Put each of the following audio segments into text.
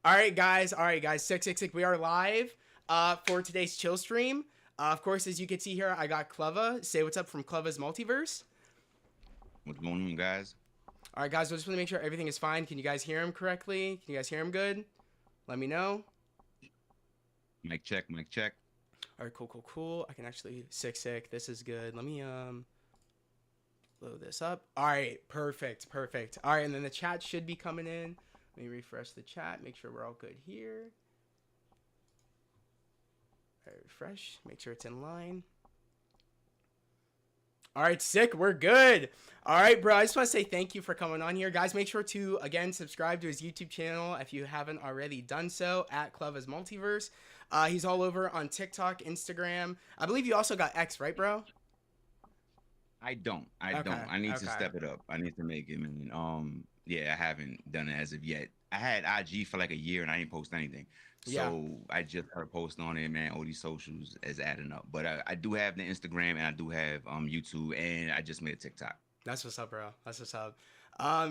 All right, guys. Sick, sick, sick. We are live for today's chill stream. Of course, as you can see here, I got Cleva. Say what's up from Cleva's Multiverse. What's going on, guys? All right, guys. I just want to make sure everything is fine. Can you guys hear him correctly? Can you guys hear him good? Let me know. Mic check, mic check. All right, cool, cool, cool. I can actually sick, sick. This is good. Let me load this up. All right, perfect, perfect. All right, and then the chat should be coming in. Let me refresh the chat. Make sure we're all good here. All right, refresh. Make sure it's in line. All right, sick. We're good. All right, bro. I just want to say thank you for coming on here. Guys, make sure to, again, subscribe to his YouTube channel if you haven't already done so, at Cleva's Multiverse. He's all over on TikTok, Instagram. I believe you also got X, right, bro? I don't. I Okay, don't. I need to okay. step it up. I need to make it, man. Yeah, I haven't done it as of yet. I had IG for like a year and I didn't post anything. Yeah, So I just started posting on it, man. All these socials is adding up. But I do have the Instagram and I do have YouTube and I just made a TikTok. that's what's up, bro. That's what's up.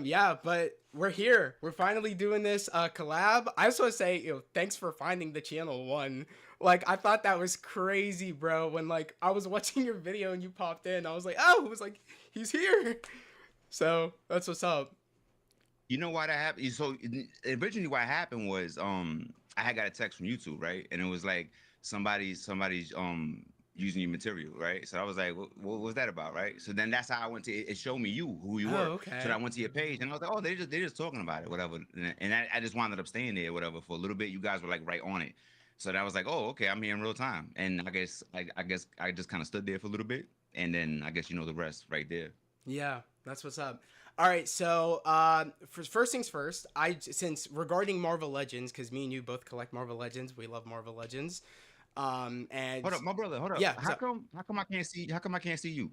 Yeah, but we're here. We're finally doing this collab. I just want to say, thanks for finding the channel one. Like, I thought that was crazy, bro. When like I was watching your video and you popped in, I was like, oh, it was like he's here. So that's what's up. You know why that happened? So originally what happened was I had got a text from YouTube, right? And it was like somebody's using your material, right? So I was like, what was that about, right? So then that's how I went to it showed me who you Oh, were. So okay. I went to your page and I was like, oh, they're just talking about it, whatever. And I just wound up staying there, whatever, for a little bit. You guys were like right on it. So that was like, oh, okay, I'm here in real time. And I guess I just kind of stood there for a little bit. And then I guess you know the rest right there. Yeah, that's what's up. All right, so first things first, since regarding Marvel Legends, because me and you both collect Marvel Legends, we love Marvel Legends. And Hold up, my brother, hold up. yeah, How so come how come I can't see how come I can't see you?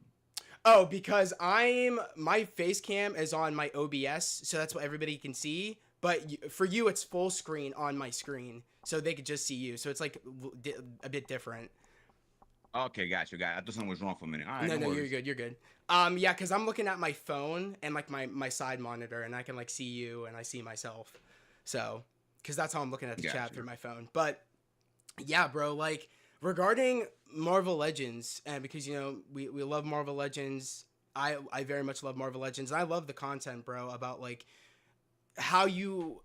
oh, because my face cam is on my OBS, so that's what everybody can see. But for you, it's full screen on my screen, so they could just see you. So it's like a bit different. Okay, got you, got you. I thought something was wrong for a minute. All right, No, no no, you're worries. good. You're good. Yeah, because I'm looking at my phone and like my side monitor, and I can like see you and I see myself. So, because that's how I'm looking at the Got chat you. through my phone. But yeah, bro, like regarding Marvel Legends, and because we love Marvel Legends. I very much love Marvel Legends. And I love the content, bro, about like how you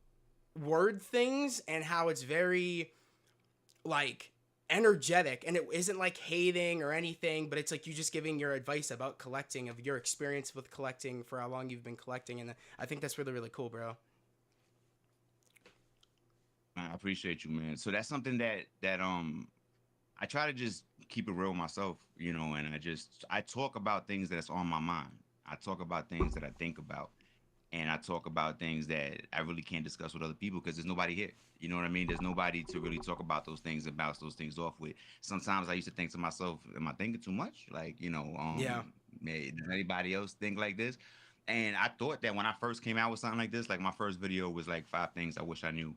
word things and how it's very like energetic, and it isn't like hating or anything, but it's like you just giving your advice about collecting, of your experience with collecting, for how long you've been collecting. And I think that's really, really cool, bro. I appreciate you, man. So that's something that I try to just keep it real myself, and I talk about things that's on my mind. I talk about things that I think about, and I talk about things that I really can't discuss with other people because there's nobody here. You know what I mean? There's nobody to really talk about those things and bounce those things off with. Sometimes I used to think to myself, "Am I thinking too much? Like, Yeah. does anybody else think like this?" And I thought that when I first came out with something like this, like my first video was like 5 things I wish I knew,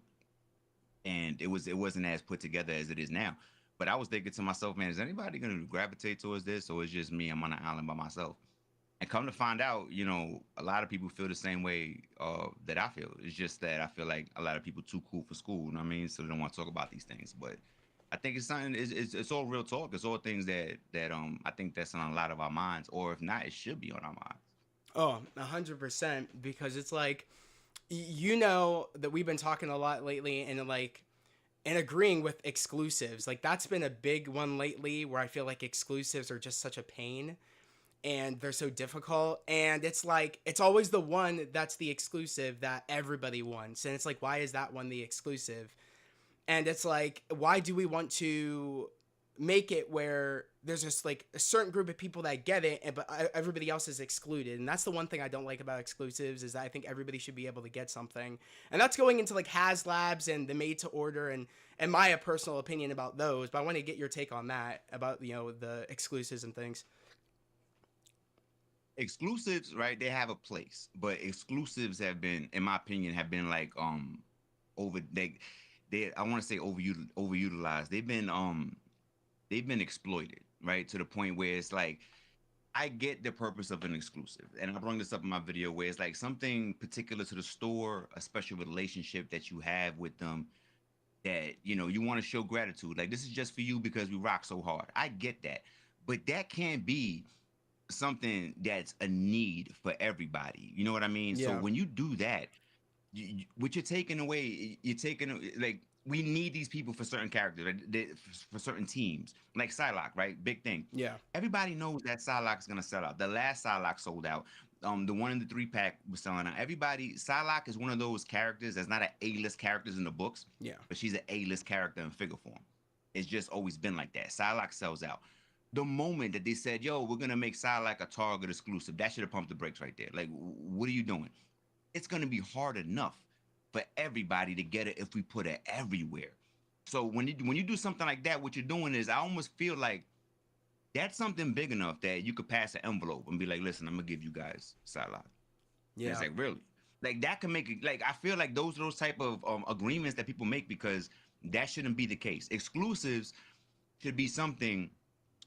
and it wasn't as put together as it is now. But I was thinking to myself, man, is anybody going to gravitate towards this, or is just me? I'm on an island by myself. And come to find out, a lot of people feel the same way that I feel. It's just that I feel like a lot of people too cool for school. You know what I mean? So they don't want to talk about these things. But I think it's something. It's all real talk. It's all things that I think that's on a lot of our minds, or if not, it should be on our minds. Oh, 100%, because it's like you know that we've been talking a lot lately, and like and agreeing with exclusives. Like that's been a big one lately, where I feel like exclusives are just such a pain, and they're so difficult, and it's like it's always the one that's the exclusive that everybody wants, and it's like, why is that one the exclusive? And it's like, why do we want to make it where there's just like a certain group of people that get it, but everybody else is excluded? And that's the one thing I don't like about exclusives, is that I think everybody should be able to get something. And that's going into like HasLabs and the made to order, and my personal opinion about those. But I want to get your take on that, about the exclusives and things. Exclusives, right? They have a place, but exclusives have been, in my opinion, have been like over they I want to say overutilized. They've been exploited, right? To the point where it's like I get the purpose of an exclusive, and I bring this up in my video where it's like something particular to the store, a special relationship that you have with them that you want to show gratitude. Like this is just for you because we rock so hard. I get that, but that can't be something that's a need for everybody. You know what I mean? So Yeah. when you do that, what you're taking away, you're taking like we need these people for certain characters, right? For certain teams, like Psylocke, right? Big thing. Yeah. Everybody knows that Psylocke is gonna sell out. The last Psylocke sold out. The one in the 3-pack was selling out. Everybody, Psylocke is one of those characters that's not an A-list characters in the books, Yeah. but she's an A-list character in figure form. It's just always been like that. Psylocke sells out. The moment that they said, "Yo, we're gonna make Psylocke a Target exclusive," that should have pumped the brakes right there. Like, what are you doing? It's going to be hard enough for everybody to get it if we put it everywhere. So when you do something like that, what you're doing is I almost feel like that's something big enough that you could pass an envelope and be like, "Listen, I'm gonna give you guys Psylocke." And it's Yeah. like really, like that can make it. Like I feel like those type of agreements that people make because that shouldn't be the case. Exclusives should be something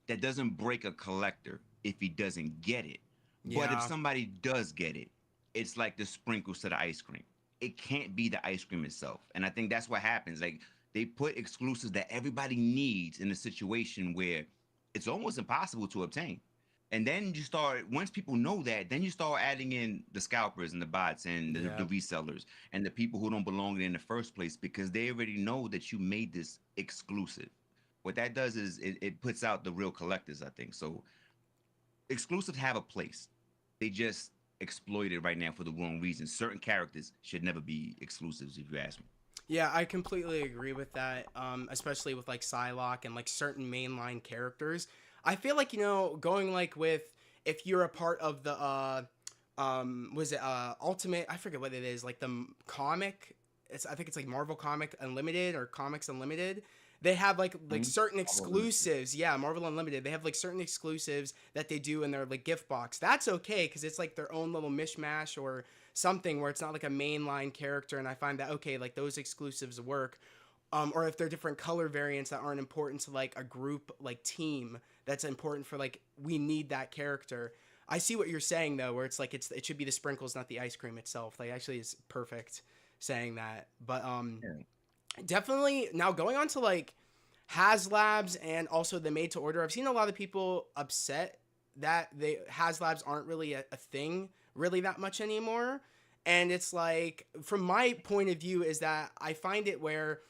that doesn't break a collector if he doesn't get it. But if Yeah. somebody does get it, it's like the sprinkles to the ice cream. It can't be the ice cream itself. And I think that's what happens. Like they put exclusives that everybody needs in a situation where it's almost impossible to obtain. And then you start, once people know that, then you start adding in the scalpers and the bots and the Yeah. resellers and the people who don't belong there in the first place because they already know that you made this exclusive. What that does is it puts out the real collectors, I think. So exclusives have a place. They just exploit it right now for the wrong reasons. Certain characters should never be exclusives, if you ask me. Yeah, I completely agree with that. Especially with like Psylocke and like certain mainline characters. I feel like going like with if you're a part of the was it Ultimate? I forget what it is. Like the comic. I think it's like Marvel Comic Unlimited or Comics Unlimited. They have like Mhm. certain exclusives. Yeah, Marvel Unlimited. They have like certain exclusives that they do in their like gift box. That's okay because it's like their own little mishmash or something where it's not like a mainline character, and I find that okay, like those exclusives work. Or if they're different color variants that aren't important to like a group like team that's important for like we need that character. I see what you're saying though, where it's like it should be the sprinkles, not the ice cream itself. Like actually, it's perfect saying that. But Yeah. definitely now going on to like HasLabs and also the made to order. I've seen a lot of people upset that they HasLabs aren't really a thing really that much anymore. And it's like from my point of view is that I find it where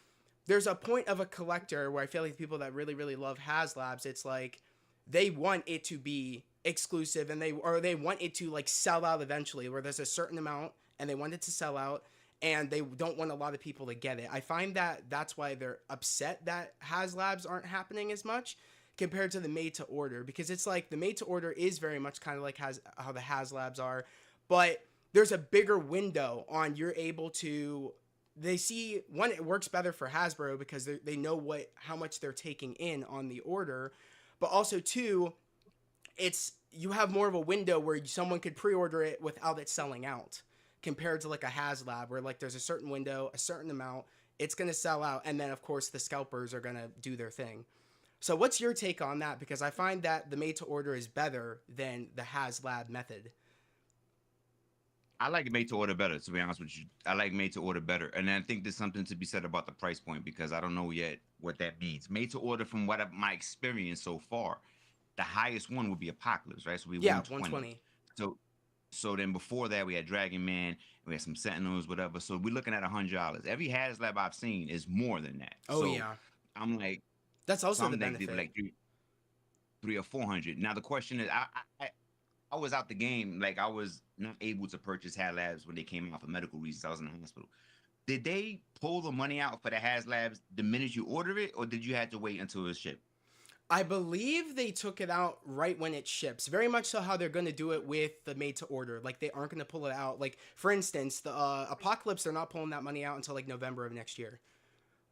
there's a point of a collector where I feel like people that really really love HasLabs, it's like they want it to be exclusive and they want it to like sell out eventually where there's a certain amount and they want it to sell out and they don't want a lot of people to get it. I find that that's why they're upset that HasLabs aren't happening as much compared to the made to order because it's like the made to order is very much kind of like how the HasLabs are, but there's a bigger window on you're able to they see one it works better for Hasbro because they know how much they're taking in on the order, but also two it's you have more of a window where someone could pre-order it without it selling out compared to like a HasLab where like there's a certain window, a certain amount, it's going to sell out and then of course the scalpers are going to do their thing. So what's your take on that because I find that the made to order is better than the HasLab method. I like made to order better, to be honest with you. I like made to order better. And I think there's something to be said about the price point because I don't know yet what that means. Made to order, from my experience so far, the highest one would be Apocalypse, right? So we Yeah, 120. 120. So then before that we had Dragon Man, we had some Sentinels, whatever. So we're looking at $100. Every HasLab I've seen is more than that. Oh So yeah. I'm like, That's so also the I'm like benefit. three or 400. Now the question is, I was out the game. Like I was not able to purchase HasLabs when they came out for medical reasons. I was in the hospital. Did they pull the money out for the HasLabs the minute you order it, or did you have to wait until it was shipped? I believe they took it out right when it ships. Very much so how they're going to do it with the made to order. Like they aren't going to pull it out. Like for instance, the Apocalypse, they're not pulling that money out until like November of next year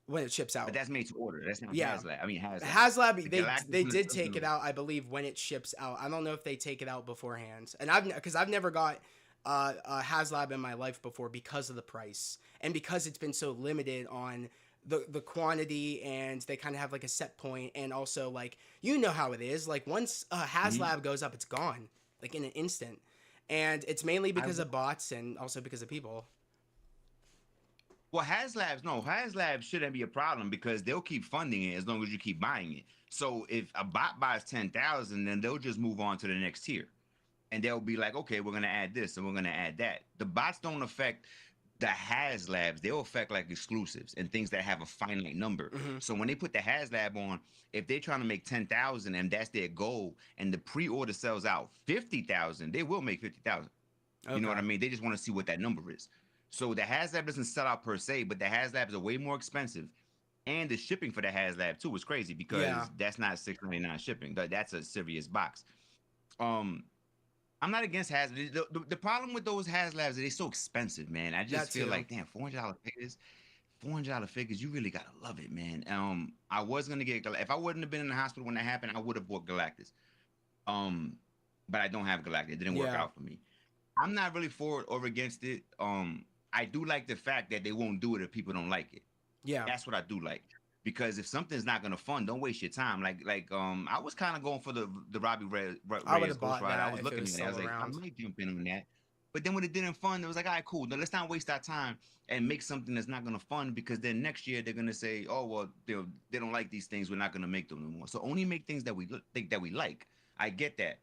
when it ships But out. that's made to order. That's not Yeah. HasLab. I mean HasLab. The HasLab, Galactus they one is did take it Sentinel. out, I believe, when it ships out. I don't know if they take it out beforehand, and I've never got a HasLab in my life before because of the price and because it's been so limited on the quantity, and they kind of have like a set point, and also like you know how it is. Like once a Mhm. HasLab goes up, it's gone like in an instant, and it's mainly I because of bots and also because of people. Well, HasLabs, no, HasLabs shouldn't be a problem because they'll keep funding it as long as you keep buying it. So if a bot buys 10,000, then they'll just move on to the next tier. And they'll be like, okay, we're gonna add this and we're gonna add that. The bots don't affect the HasLabs, they'll affect like exclusives and things that have a finite number. Hmm. So when they put the HasLab on, if they're trying to make 10,000 and that's their goal, and the pre-order sells out 50,000, they will make 50,000. You know what I Okay. mean? They just want to see what that number is. So the HasLab doesn't sell out per se, but the HasLabs are way more expensive. And the shipping for the HasLab too is crazy Yeah. because that's not 699 shipping. That's a serious box. Um, I'm not against HasLab. The problem with those HasLabs is they're so expensive, man. I That just feel too. like, damn, $400 figures. $400 figures, you really gotta love it, man. I was gonna get if I wouldn't have been in the hospital when that happened, I would have bought Galactus. Um, but I don't have Galactus. It didn't work Yeah. out for me. I'm not really for it or against it. I do like the fact that they won't do it if people don't like it. Yeah. That's what I do like. Because if something's not gonna fun, don't waste your time. I was kind of going for the I would Reyes have Ghost bought Rider. I that was if it looking was at it. I still was like, I around. might jump in on that. But then when it didn't fun, it was like, all right, cool. Now let's not waste our time and make something that's not gonna fun because then next year they're gonna say, oh well, they don't like these things. We're not gonna make them no more. So only make things that we think that we like. I get that.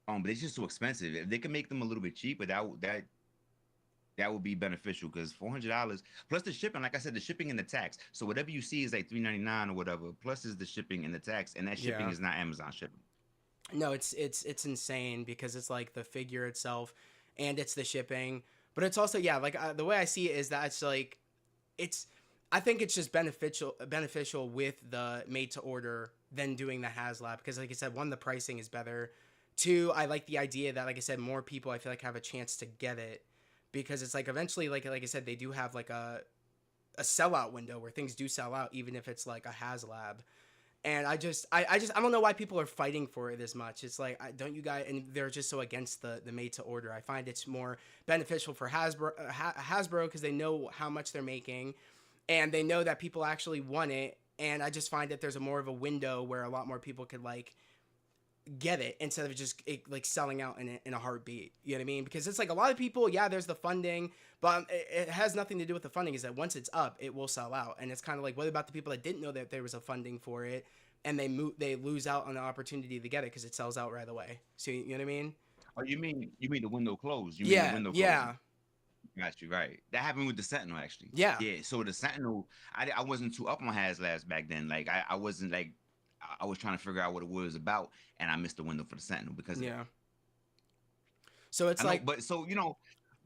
But it's just so expensive. If they can make them a little bit cheaper, that would be beneficial because $400 plus the shipping. Like I said, the shipping and the tax. So whatever you see is like $399 or whatever. Plus is the shipping and the tax, and that shipping Yeah. is not Amazon shipping. No, it's insane because it's like the figure itself, and it's the shipping, but it's also yeah like the way I see it is that it's like it's I think it's just beneficial with the made to order than doing the HasLab because like I said, one, the pricing is better. Two, I like the idea that like I said, more people I feel like have a chance to get it because it's like eventually like I said, they do have like a sellout window where things do sell out even if it's like a HasLab. And I don't know why people are fighting for it as much. It's like don't you guys, and they're just so against the made to order. I find it's more beneficial for Hasbro because they know how much they're making, and they know that people actually want it. And I just find that there's a more of a window where a lot more people could like get it instead of just like selling out in a heartbeat. You know what I mean? Because it's like a lot of people, yeah, there's the funding, but it has nothing to do with the funding. Is that once it's up, it will sell out, and it's kind of like what about the people that didn't know that there was a funding for it, and they lose out on the opportunity to get it because it sells out right away. So you know what I mean? Oh, you mean the window closed? You mean the Yeah, window closing? yeah, Got you right. That happened with the Sentinel actually. yeah, Yeah. So the Sentinel, I wasn't too up on HasLabs back then. Like I wasn't like I was trying to figure out what it was about, and I missed the window for the Sentinel because of that. yeah. So it's I know, like, but so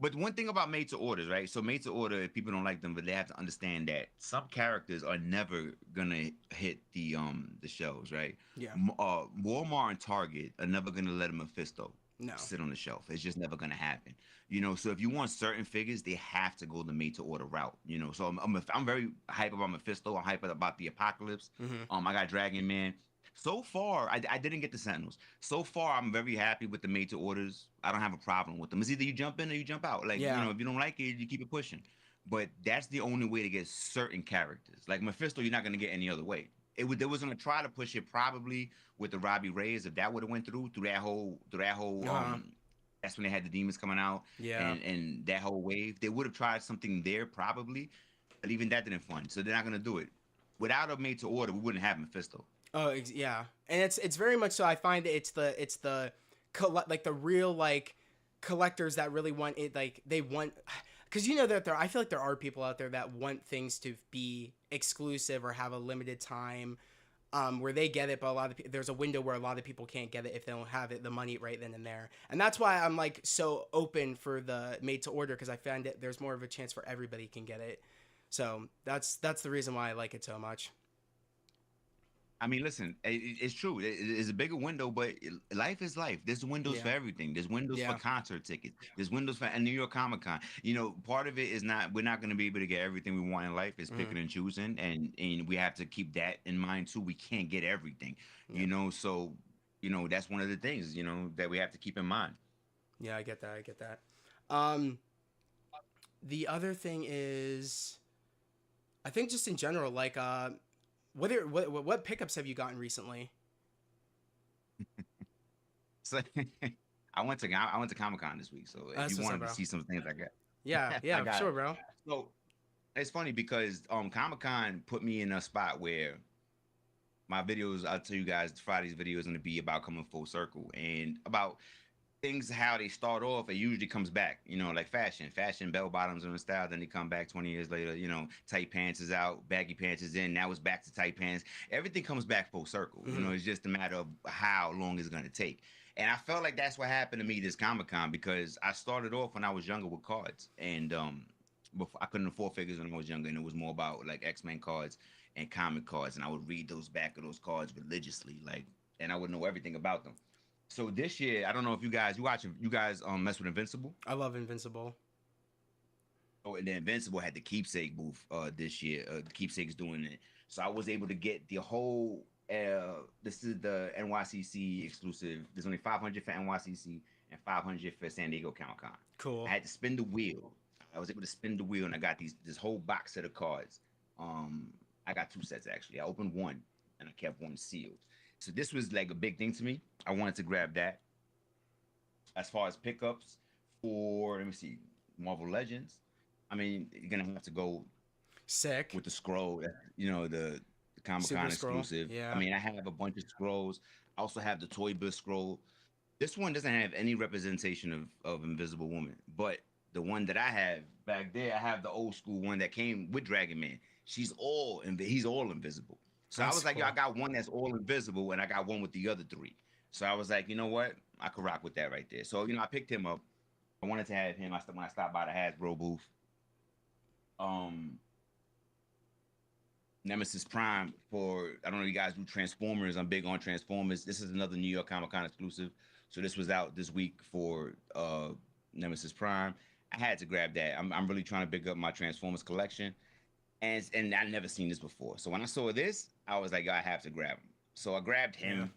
but one thing about made to orders, right? So made to order, if people don't like them, but they have to understand that some characters are never gonna hit the shelves, right? yeah, Walmart and Target are never gonna let a Mephisto no, sit on the shelf. It's just never gonna happen. So if you want certain figures, they have to go the made to order route. So I'm very hype about Mephisto. I'm hype about the Apocalypse. mm-hmm. I got Dragon Man. So far, I didn't get the Sentinels. So far, I'm very happy with the made to orders. I don't have a problem with them. It's either you jump in or you jump out. Like, Yeah, if you don't like it, you keep it pushing. But that's the only way to get certain characters. Like Mephisto, you're not gonna get any other way. They was gonna try to push it probably with the Robbie Reyes if that would have went through that whole uh-huh. that's when they had the demons coming out Yeah. and that whole wave. They would have tried something there probably, but even that didn't fun. So they're not gonna do it. Without a made to order, we wouldn't have Mephisto. Oh, yeah, and it's very much so. I find it's the like the real like collectors that really want it. Like they want, because you know that there. I feel like there are people out there that want things to be exclusive or have a limited time, where they get it, but a lot of there's a window where a lot of people can't get it if they don't have it the money right then and there. And that's why I'm like so open for the made to order because I find it there's more of a chance for everybody can get it. So that's the reason why I like it so much. I mean, listen, it's true. It's a bigger window, but life is life. There's windows for Yeah, everything. There's windows for yeah, concert tickets. There's windows for and New York Comic Con. Part of it is we're not going to be able to get everything we want in life. It's mm-hmm. picking and choosing, and we have to keep that in mind too. We can't get everything, Yeah. So that's one of the things that we have to keep in mind. Yeah, I get that. I get that. Um, the other thing is, I think just in general, like what pickups have you gotten recently? So I went to Comic Con this week. So if you That's what's up, wanted to bro. see some things I got, Yeah, I yeah, for got sure, it. bro. So it's funny because Comic Con put me in a spot where my videos, I'll tell you guys, Friday's video is going to be about coming full circle and about things how they start off. It usually comes back, you know, like fashion bell bottoms are in style, then they come back 20 years later, you know, tight pants is out, baggy pants is in, now it's back to tight pants. Everything comes back full circle, you know. Hmm. It's just a matter of how long it's going to take. And I felt like that's what happened to me this Comic-Con, because I started off when I was younger with cards, and before I couldn't afford figures when I was younger, and it was more about like X-Men cards and comic cards, and I would read those back of those cards religiously, like, and I would know everything about them. So this year, I don't know if you guys mess with Invincible. I love Invincible. Oh, and then Invincible had the Keepsake booth this year. The Keepsake's doing it, so I was able to get the whole. This is the NYCC exclusive. There's only 500 for NYCC and 500 for San Diego Comic Con. I Cool. had to spin the wheel. I was able to spin the wheel, and I got this whole box set of cards. Um, I got two sets actually. I opened one, and I kept one sealed. So this was like a big thing to me. I wanted to grab that. As far as pickups for, let me see, Marvel Legends. I mean, you're gonna have to go Sick. with the scroll, you know, the Comic Con Super Scroll. exclusive. I Yeah. mean, I have a bunch of scrolls. I also have the Toy Biz scroll. This one doesn't have any representation of Invisible Woman, but the one that I have back there, I have the old school one that came with Dragon Man. He's all invisible. So I That's was like, yo, I cool. got one that's all invisible, and I got one with the other three. So I was like, you know what? I could rock with that right there. So I picked him up. I wanted to have him. When I stopped by the Hasbro booth. Um, Nemesis Prime for, I don't know if you guys do Transformers. I'm big on Transformers. This is another New York Comic Con exclusive. So this was out this week for Nemesis Prime. I had to grab that. I'm really trying to big up my Transformers collection. And I never seen this before. So when I saw this, I was like, I have to grab him. So I grabbed Yeah. him.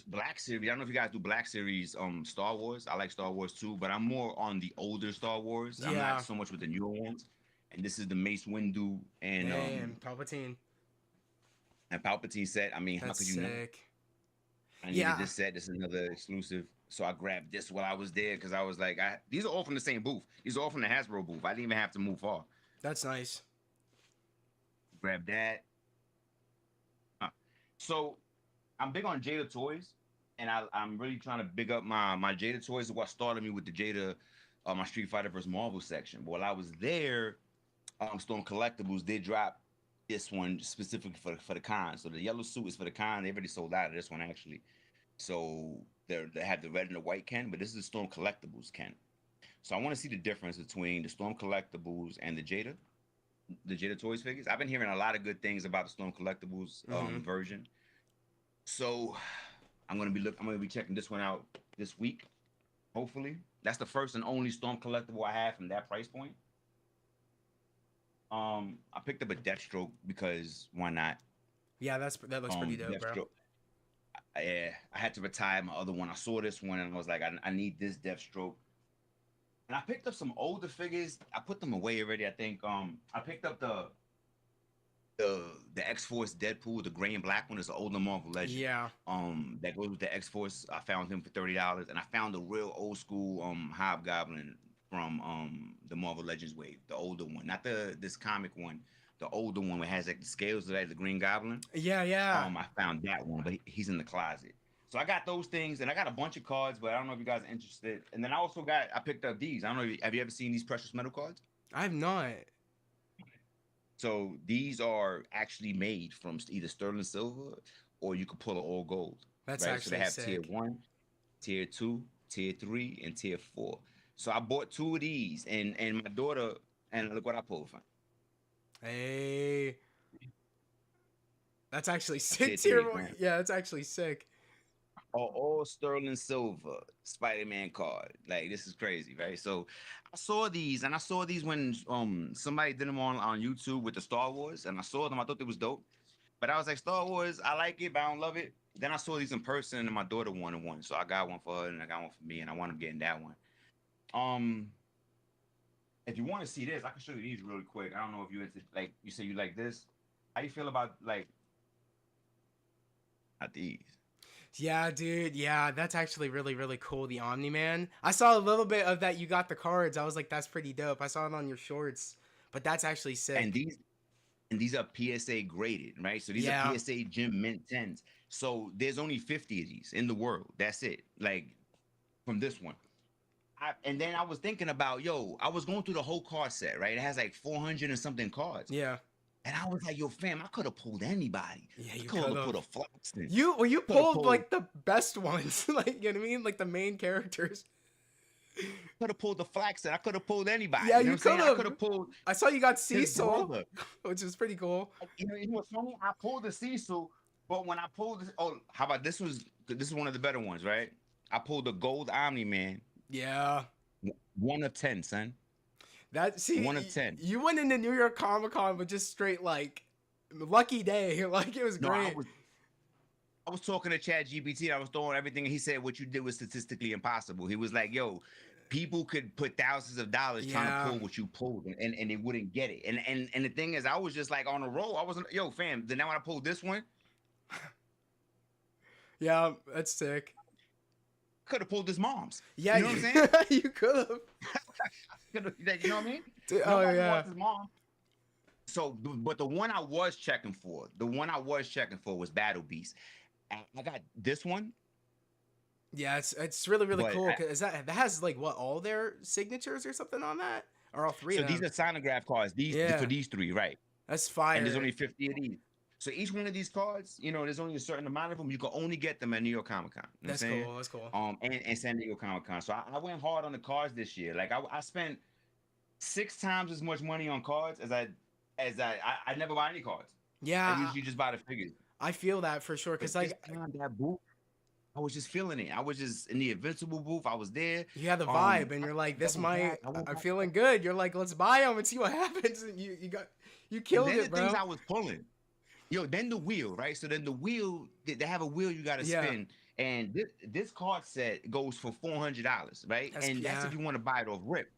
Black Series. I don't know if you guys do Black Series Star Wars. I like Star Wars too, but I'm more on the older Star Wars. I'm not Yeah. so much with the newer ones. And this is the Mace Windu Damn, Palpatine. and Palpatine set. I mean, how That's could you not? sick. I needed Yeah. this set. This is another exclusive. So I grabbed this while I was there because I was like, these are all from the same booth. These are all from the Hasbro booth. I didn't even have to move far. That's nice. Grab that. Uh, So I'm big on Jada toys, and I'm really trying to big up my Jada toys. What started me with the Jada, my Street Fighter vs Marvel section. But while I was there, Storm Collectibles did drop this one specifically for the con. So the yellow suit is for the con. They already sold out of this one actually. So they have the red and the white Ken, but this is the Storm Collectibles Ken. So I want to see the difference between the Storm Collectibles and the Jada Toys figures. I've been hearing a lot of good things about the Storm Collectibles Hmm. version. So I'm gonna be checking this one out this week. Hopefully, that's the first and only Storm collectible I have from that price point. I picked up a Deathstroke because why not? Yeah, that looks pretty dope, bro. Deathstroke. I had to retire my other one. I saw this one and I was like, I need this Deathstroke. And I picked up some older figures. I put them away already. I think I picked up the X Force Deadpool, the gray and black one, is an older Marvel Legend. Yeah. That goes with the X Force. I found him for $30, and I found a real old school Hobgoblin from the Marvel Legends wave, the older one, not this comic one, the older one that has like the scales like the Green Goblin. Yeah, yeah. I found that one, but he's in the closet. So I got those things, and I got a bunch of cards, but I don't know if you guys are interested. And then I picked up these. I don't know. Have you ever seen these precious metal cards? I have not. So these are actually made from either sterling silver or you could pull it all gold, That's right? So they actually have tier sick. one, tier two, tier three, and tier four. So I bought two of these, and my daughter, and look what I pulled from Hey, that's actually tier sick. three, Tier one. man. Yeah, that's actually sick. All sterling silver Spider-Man card. Like this is crazy, right? So I saw these, and I saw these when somebody did them on YouTube with the Star Wars, and I saw them. I thought they was dope. But I was like, Star Wars, I like it, but I don't love it. Then I saw these in person, and my daughter wanted one, so I got one for her, and I got one for me, and I wound up getting that one. Um, if you want to see this, I can show you these really quick. I don't know if you into like you say you like this. How you feel about like not these? Yeah, dude. Yeah, that's actually really, really cool. The Omni Man. I saw a little bit of that. You got the cards. I was like, that's pretty dope. I saw it on your shorts, but that's actually And sick. these are PSA graded, right? So these are Yeah. PSA Gym Mint 10s. So there's only 50 of these in the world. That's it. Like from this one. And then I was thinking about, yo, I was going through the whole card set, right? It has like 400 and something cards. Yeah. And I was like, yo, fam, I could have pulled anybody. Yeah, I you could could have put have. a Flaxton. You Could have pulled pulled like the best ones. Like, you know what I mean? Like the main characters. the Flaxton. I could have pulled anybody. Yeah, You know what you I'm could saying? I could have. have pulled I saw you got his Cecil, brother. which is pretty cool. You know what's funny? I pulled the Cecil, but when I pulled this, oh, how about this is one of the better ones, right? I pulled the gold Omni Man. Yeah. 1 of 10, son. That see, 1 of 10. you went into New York Comic Con with just straight like lucky day. Like it was No, great. I was talking to Chad GPT. I was throwing everything, and he said what you did was statistically impossible. He was like, "Yo, people could put thousands of dollars trying to Yeah. pull what you pulled, and they wouldn't get it." And the thing is, I was just like on a roll. I wasn't, yo, fam. Then now when I pulled this one, Yeah, that's sick. could have pulled his mom's. Yeah, You know what I'm saying? you could have. You know what I mean? Oh Nobody yeah. wants his mom. So, but the one I was checking for, was Battle Beast. I got this one, Yeah, it's really really but cool. Cause that has like what all their signatures or something on that, or all three so of these them. are sonograph cards. These Yeah, for these three, right? that's And there's fire. only 50 of these. So each one of these cards, there's only a certain amount of them. You can only get them at New York Comic Con. You know what I'm That's saying? cool. That's cool. And San Diego Comic Con. So I went hard on the cards this year. Like I spent 6 times as much money on cards I never buy any cards. I Yeah, usually just buy the figures. I feel that for sure. Cause But this like time that booth, I was just feeling it. I was just in the Invincible booth. I was there. you have the vibe, and I you're like, this went might. back. I went I'm back. feeling good. You're like, let's buy them and see what happens. And you And killed then it, the things bro. I was pulling. Yo, then the wheel, right? So then the wheel, they have a wheel you got to Yeah, spin. And this card set goes for $400, right? And that's yeah. if you want to buy it off rip.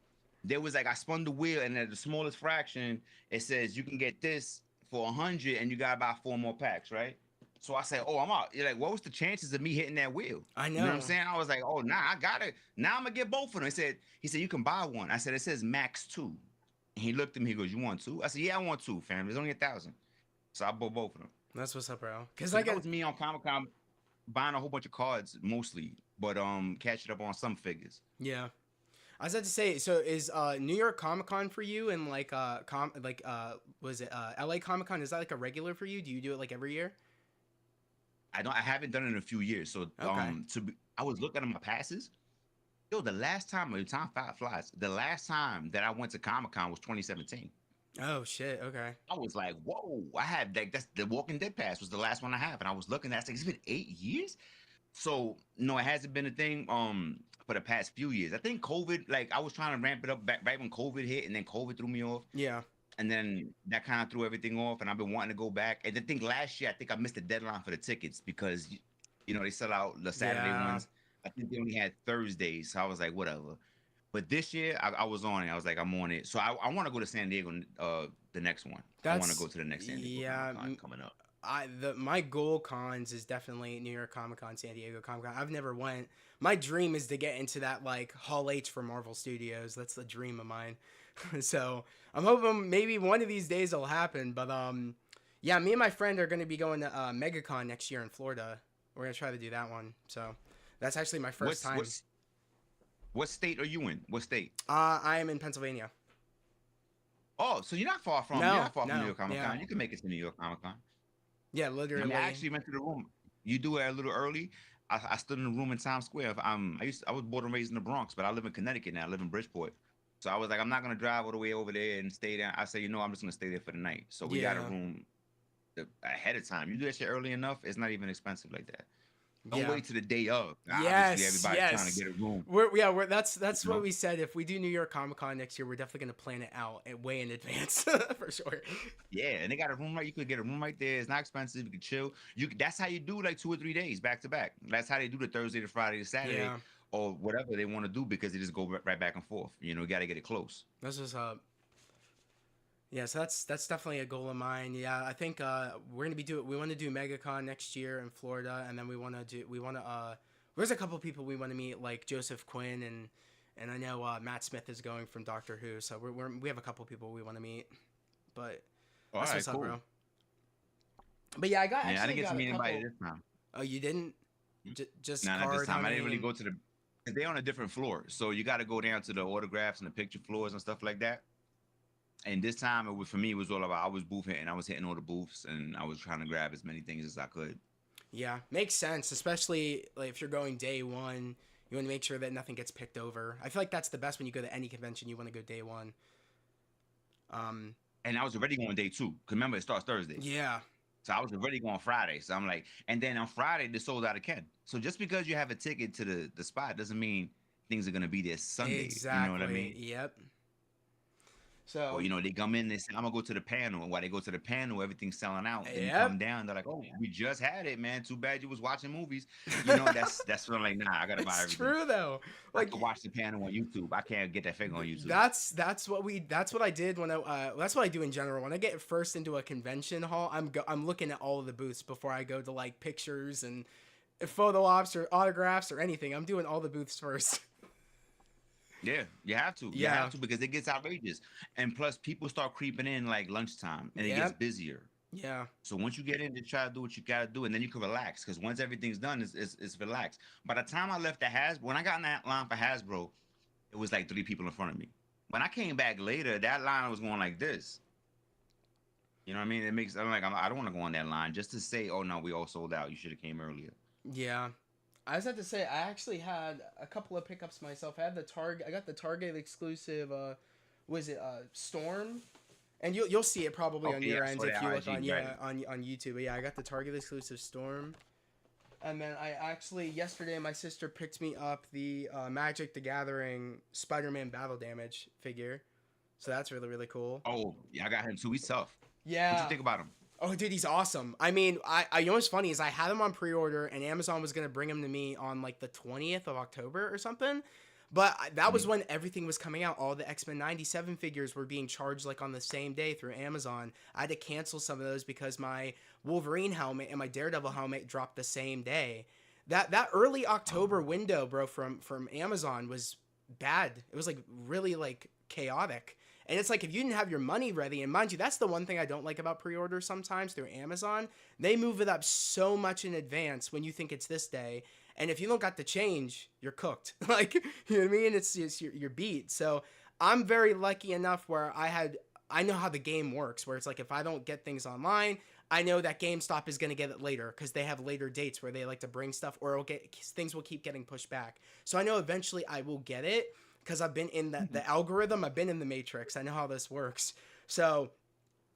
There was like, I spun the wheel, and at the smallest fraction, it says you can get this for 100 and you got to buy 4 more packs, right? So I said, oh, I'm out. You're like, what was the chances of me hitting that wheel? I You know what I'm know. saying? I was like, oh, nah, I got it. Now I'm going to get both of them. He said, you can buy one. I said, it says max 2. And he looked at me, he goes, you want 2? I said, yeah, I want 2, fam. There's only 1,000. So I bought both of them. That's what's up, bro. Cause So like, that was me on Comic Con buying a whole bunch of cards mostly, but catching up on some figures. yeah. I was about to say, so is New York Comic Con for you, and like was it LA Comic Con? Is that like a regular for you? Do you do it like every year? I haven't done it in a few years. So Okay. I was looking at my passes. Yo, the last time flies. The last time that I went to Comic Con was 2017. Oh shit. Okay. I was like, whoa, I have like that's the Walking Dead pass was the last one I have. And I was looking at it, like, it's been 8 years. So no, it hasn't been a thing for the past few years. I think COVID, like I was trying to ramp it up back right when COVID hit, and then COVID threw me off. Yeah. And then that kind of threw everything off, and I've been wanting to go back. And I think last year, I think I missed the deadline for the tickets because, they sell out the Saturday Yeah. ones. I think they only had Thursdays, so I was like, whatever. But this year, I was on it. I was like, I'm on it. So I want to go to San Diego, the next one. I want to go to the next San Diego Comic-Con coming up. My goal cons is definitely New York Comic Con, San Diego Comic Con. I've never went. My dream is to get into that like Hall H for Marvel Studios. That's the dream of mine. So I'm hoping maybe one of these days it'll happen. But yeah, me and my friend are gonna be going to MegaCon next year in Florida. We're gonna try to do that one. So that's actually my first time. What state are you in? What state? I am in Pennsylvania. Oh, so you're not far from No, New York Comic Con. yeah. You can make it to New York Comic Con. Yeah, I literally. mean, I actually went to the room. You do it a little early. I stood in the room in Times Square. I was born and raised in the Bronx, but I live in Connecticut now. I live in Bridgeport. So I was like, I'm not gonna drive all the way over there and stay there. I said, I'm just gonna stay there for the night. So we got a room ahead of time. You do that shit early enough, it's not even expensive like that. Don't wait to the day of. Obviously, everybody's trying to get a room. That's what we said. If we do New York Comic Con next year, we're definitely gonna plan it out way in advance for sure. Yeah, and they got a room right. You could get a room right there. It's not expensive. You can chill. That's how you do like 2 or 3 days back to back. That's how they do the Thursday to Friday to Saturday. Yeah. or whatever they want to do because they just go right back and forth. You got to get it close. That's just yeah, so that's definitely a goal of mine. Yeah, I think we're gonna be doing. We want to do MegaCon next year in Florida, and then we want to. There's a couple people we want to meet, like Joseph Quinn, and I know Matt Smith is going from Doctor Who, so we have a couple people we want to meet. But All that's right, what's up, cool. bro. But yeah, Yeah, I didn't get to got a meet anybody couple. this time. Oh, you didn't? Just No, not this card time. I didn't hunting really and go to the. Cause they're on a different floor, so you got to go down to the autographs and the picture floors and stuff like that. And this time, for me, it was all about I was booth hitting. I was hitting all the booths, and I was trying to grab as many things as I could. yeah, makes sense. Especially like if you're going day one, you want to make sure that nothing gets picked over. I feel like that's the best when you go to any convention. You want to go day one. Um, And I was already going day two. Cause remember, it starts Thursday. yeah, So I was already going Friday. So I'm like, and then on Friday they sold out again. So just because you have a ticket to the spot doesn't mean things are gonna be there Sunday. exactly. You know what I mean? Yep. Or So they come in, they say, I'm gonna go to the panel. And while they go to the panel, everything's selling out. Then you yep. come down, they're like, oh, we just had it, man. Too bad you was watching movies. That's what I'm like, nah, I gotta buy It's everything. true though. I Like can watch the panel on YouTube. I can't get that figure on YouTube. that's what I did when that's what I do in general. When I get first into a convention hall, I'm looking at all of the booths before I go to like pictures and photo ops or autographs or anything. I'm doing all the booths first. Yeah, you have to. You Yeah. have to because it gets outrageous. And plus people start creeping in like lunchtime and it gets Yep. busier. Yeah. So once you get in, to try to do what you gotta do, and then you can relax. Because once everything's done, it's relaxed. By the time I left the Hasbro, when I got in that line for Hasbro, it was like 3 people in front of me. When I came back later, that line was going like this. You know what I mean? I don't want to go on that line just to say, oh no, we all sold out. You should have came earlier. Yeah. I just have to say, I actually had a couple of pickups myself. I got the Target exclusive. Was it Storm? And you'll see it probably on Okay, your I end saw if that you look IG, right. on YouTube. But yeah, I got the Target exclusive Storm. And then I actually yesterday my sister picked me up the Magic the Gathering Spider-Man Battle Damage figure. So that's really really cool. Oh, yeah, I got him too. He's tough. What Yeah. you think about him? Oh, dude, he's awesome. I mean, I you know what's funny is I had him on pre-order and Amazon was gonna bring him to me on like the 20th of October or something. But that was when everything was coming out. All the X-Men 97 figures were being charged like on the same day through Amazon. I had to cancel some of those because my Wolverine helmet and my Daredevil helmet dropped the same day. That early October window, bro, from Amazon was bad. It was like really like chaotic. And it's like if you didn't have your money ready, and mind you, that's the one thing I don't like about pre-orders sometimes through Amazon. They move it up so much in advance when you think it's this day. And if you don't got the change, you're cooked. Like, you know what I mean? It's you're beat. So I'm very lucky enough where I know how the game works, where it's like if I don't get things online, I know that GameStop is going to get it later because they have later dates where they like to bring stuff or things will keep getting pushed back. So I know eventually I will get it because I've been in the algorithm. I've been in the matrix. I know how this works. So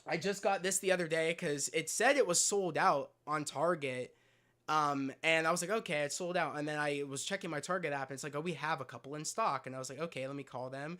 I just got this the other day because it said it was sold out on Target. And I was like, okay, it's sold out. And then I was checking my Target app and it's like, oh, we have a couple in stock. And I was like, okay, let me call them.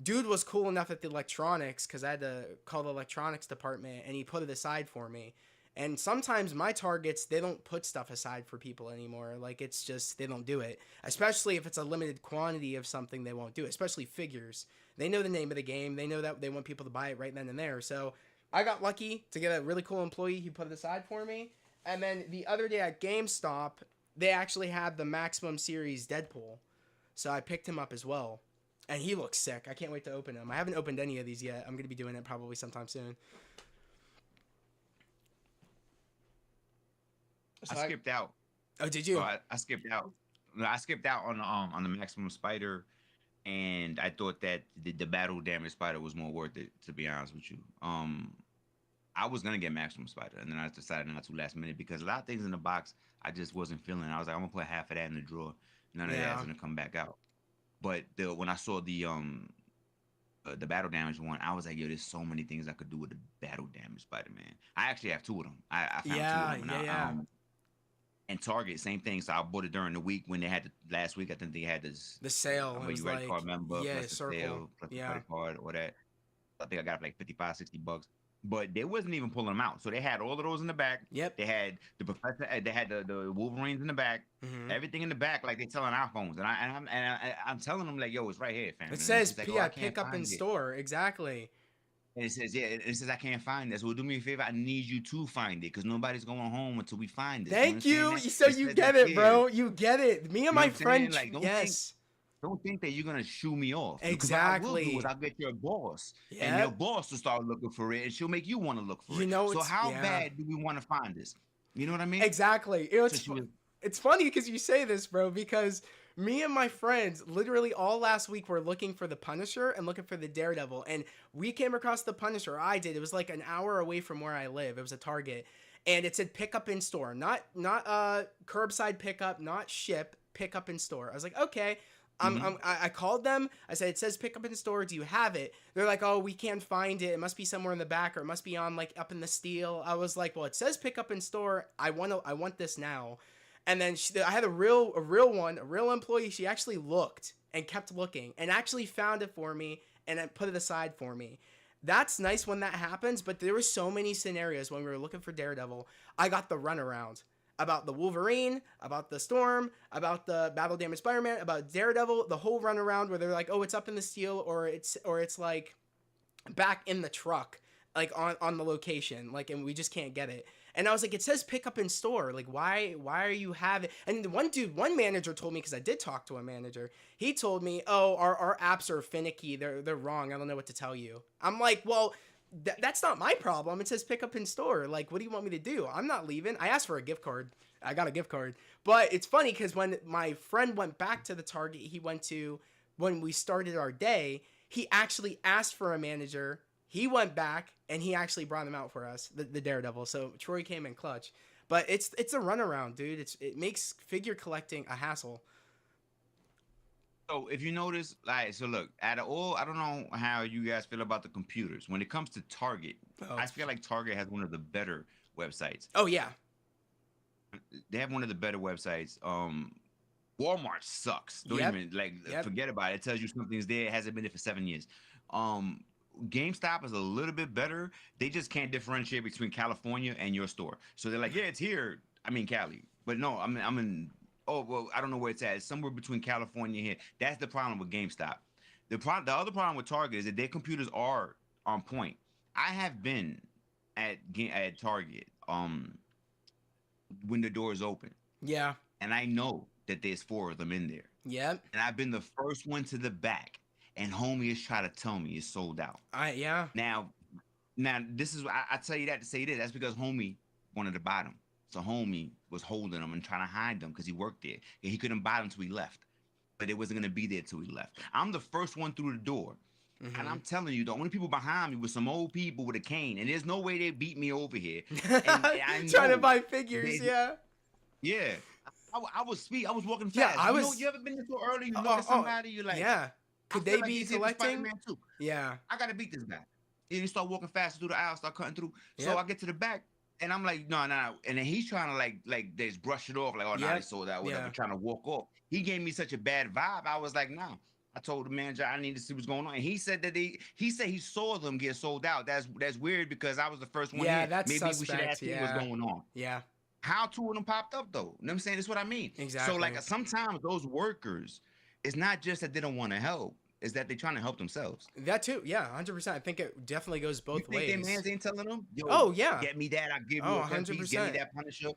Dude was cool enough at the electronics because I had to call the electronics department and he put it aside for me. And sometimes my Targets, they don't put stuff aside for people anymore. Like it's just, they don't do it. Especially if it's a limited quantity of something, they won't do it. Especially figures. They know the name of the game. They know that they want people to buy it right then and there. So I got lucky to get a really cool employee who put it aside for me. And then the other day at GameStop, they actually had the Maximum Series Deadpool. So I picked him up as well. And he looks sick. I can't wait to open him. I haven't opened any of these yet. I'm going to be doing it probably sometime soon. So I skipped out. Oh, did you? So I skipped out. No, I skipped out on the Maximum Spider, and I thought that the Battle Damage Spider was more worth it. To be honest with you, I was gonna get Maximum Spider, and then I decided not to last minute because a lot of things in the box I just wasn't feeling. I was like, I'm gonna put half of that in the drawer. None of that's gonna come back out. But when I saw the Battle Damage one, I was like, yo, there's so many things I could do with the Battle Damage Spider-Man. I actually have 2 of them. I found 2 of them. And and Target, same thing. So I bought it during the week when they had last week. I think they had this the sale. where you write card member, plus the circle. sale, plus the credit card, or that. I think I got it for like $55, $60. but they wasn't even pulling them out. So they had all of those in the back. Yep. They had the professor. They had the Wolverines in the back. Hmm. Everything in the back, like they selling iPhones. I'm telling them like, yo, it's right here, fam. It And says she's like, oh, yeah, I can't pick up in find it. store. Exactly. And it says, yeah, it says I can't find this. Well, do me a favor. I need you to find it because nobody's going home until we find this. You Thank understand you. that? So It you says get it it, here. bro. You get it. Me and You know my what I'm saying? friend. Like, Yes. don't think that you're gonna shoo me off. Because what I will do is Exactly. I'll get your boss, and your Yep. boss will start looking for it, and she'll make you want to look for You it. know So it's how yeah. bad do we want to find this? You know what I mean? Exactly. You know, So she was. it's funny because you say this, bro, because me and my friends literally all last week were looking for the Punisher and looking for the Daredevil, and we came across the Punisher. I did. It was like an hour away from where I live. It was a Target, and it said pick up in store, not curbside pickup, not ship, pick up in store. I was like, okay. Mhm. I called them. I said, it says pick up in store. Do you have it? They're like, oh, we can't find it. It must be somewhere in the back, or it must be on like up in the steel. I was like, well, it says pick up in store. I want this now. And then I had a real one, a real employee. She actually looked and kept looking and actually found it for me and then put it aside for me. That's nice when that happens, but there were so many scenarios when we were looking for Daredevil. I got the runaround about the Wolverine, about the Storm, about the Battle Damage Spider-Man, about Daredevil, the whole runaround where they're like, oh, it's up in the steel, or it's like back in the truck, like on the location, like, and we just can't get it. And I was like, it says pick up in store. Like, why are you having? And one manager told me, because I did talk to a manager. He told me, oh, our apps are finicky. They're wrong. I don't know what to tell you. I'm like, well, that's not my problem. It says pick up in store. Like, what do you want me to do? I'm not leaving. I asked for a gift card. I got a gift card. But it's funny because when my friend went back to the Target he went to when we started our day, he actually asked for a manager. He went back and he actually brought them out for us, the Daredevil. So Troy came in clutch. But it's a runaround, dude. It makes figure collecting a hassle. So if you notice, like, so look, out of all, I don't know how you guys feel about the computers. When it comes to Target, Oh, I feel like Target has one of the better websites. oh yeah. They have one of the better websites. Walmart sucks. Don't Yep. even like Yep. forget about it. It tells you something's there. It hasn't been there for 7 years. Um, GameStop is a little bit better. They just can't differentiate between California and your store. So they're like, yeah, it's here. I mean Cali, but no, I'm in. Oh well, I don't know where it's at. It's somewhere between California and here. That's the problem with GameStop. The other problem with Target is that their computers are on point. I have been at Target when the doors open, Yeah. and I know that there's four of them in there. Yep. And I've been the first one to the back, and homie is trying to tell me it's sold out. Yeah. Now, this is I tell you that to say this. That's because homie wanted to buy them. So homie was holding them and trying to hide them because he worked there. And he couldn't buy them till he left. But it wasn't gonna be there till he left. I'm the first one through the door. And Mm-hmm. I'm telling you, the only people behind me were some old people with a cane. And there's no way they beat me over here. And I Trying to know buy figures, they, yeah. yeah. I was speed. I was walking Yeah, fast. I You know, was. you ever been there so early? You look Oh, at somebody, you're like, yeah. I Could feel they like be he's here for collecting? Spider-Man too. Yeah. I gotta beat this guy. And you start walking faster through the aisle, start cutting through. So Yep. I get to the back, and I'm like, no, no. And then he's trying to like just brush it off, like, oh, now they Yep. sold out, whatever, Yeah. trying to walk off. He gave me such a bad vibe. I was like, no. I told the manager I need to see what's going on. And he said that he said he saw them get sold out. That's weird because I was the first one Yeah, here. that's Maybe we should suspect. ask him what's Yeah. going on. Yeah. How two of them popped up though? You know what I'm saying? That's what I mean. So Exactly. like sometimes those workers, it's not just that they don't want to help, it's that they're trying to help themselves. That too. Yeah, 100%. I think it definitely goes You both think them ways. mans ain't telling them, yo, Oh, yeah. get me that, I'll give you Oh, a 10 piece, get me 100%. that Punisher.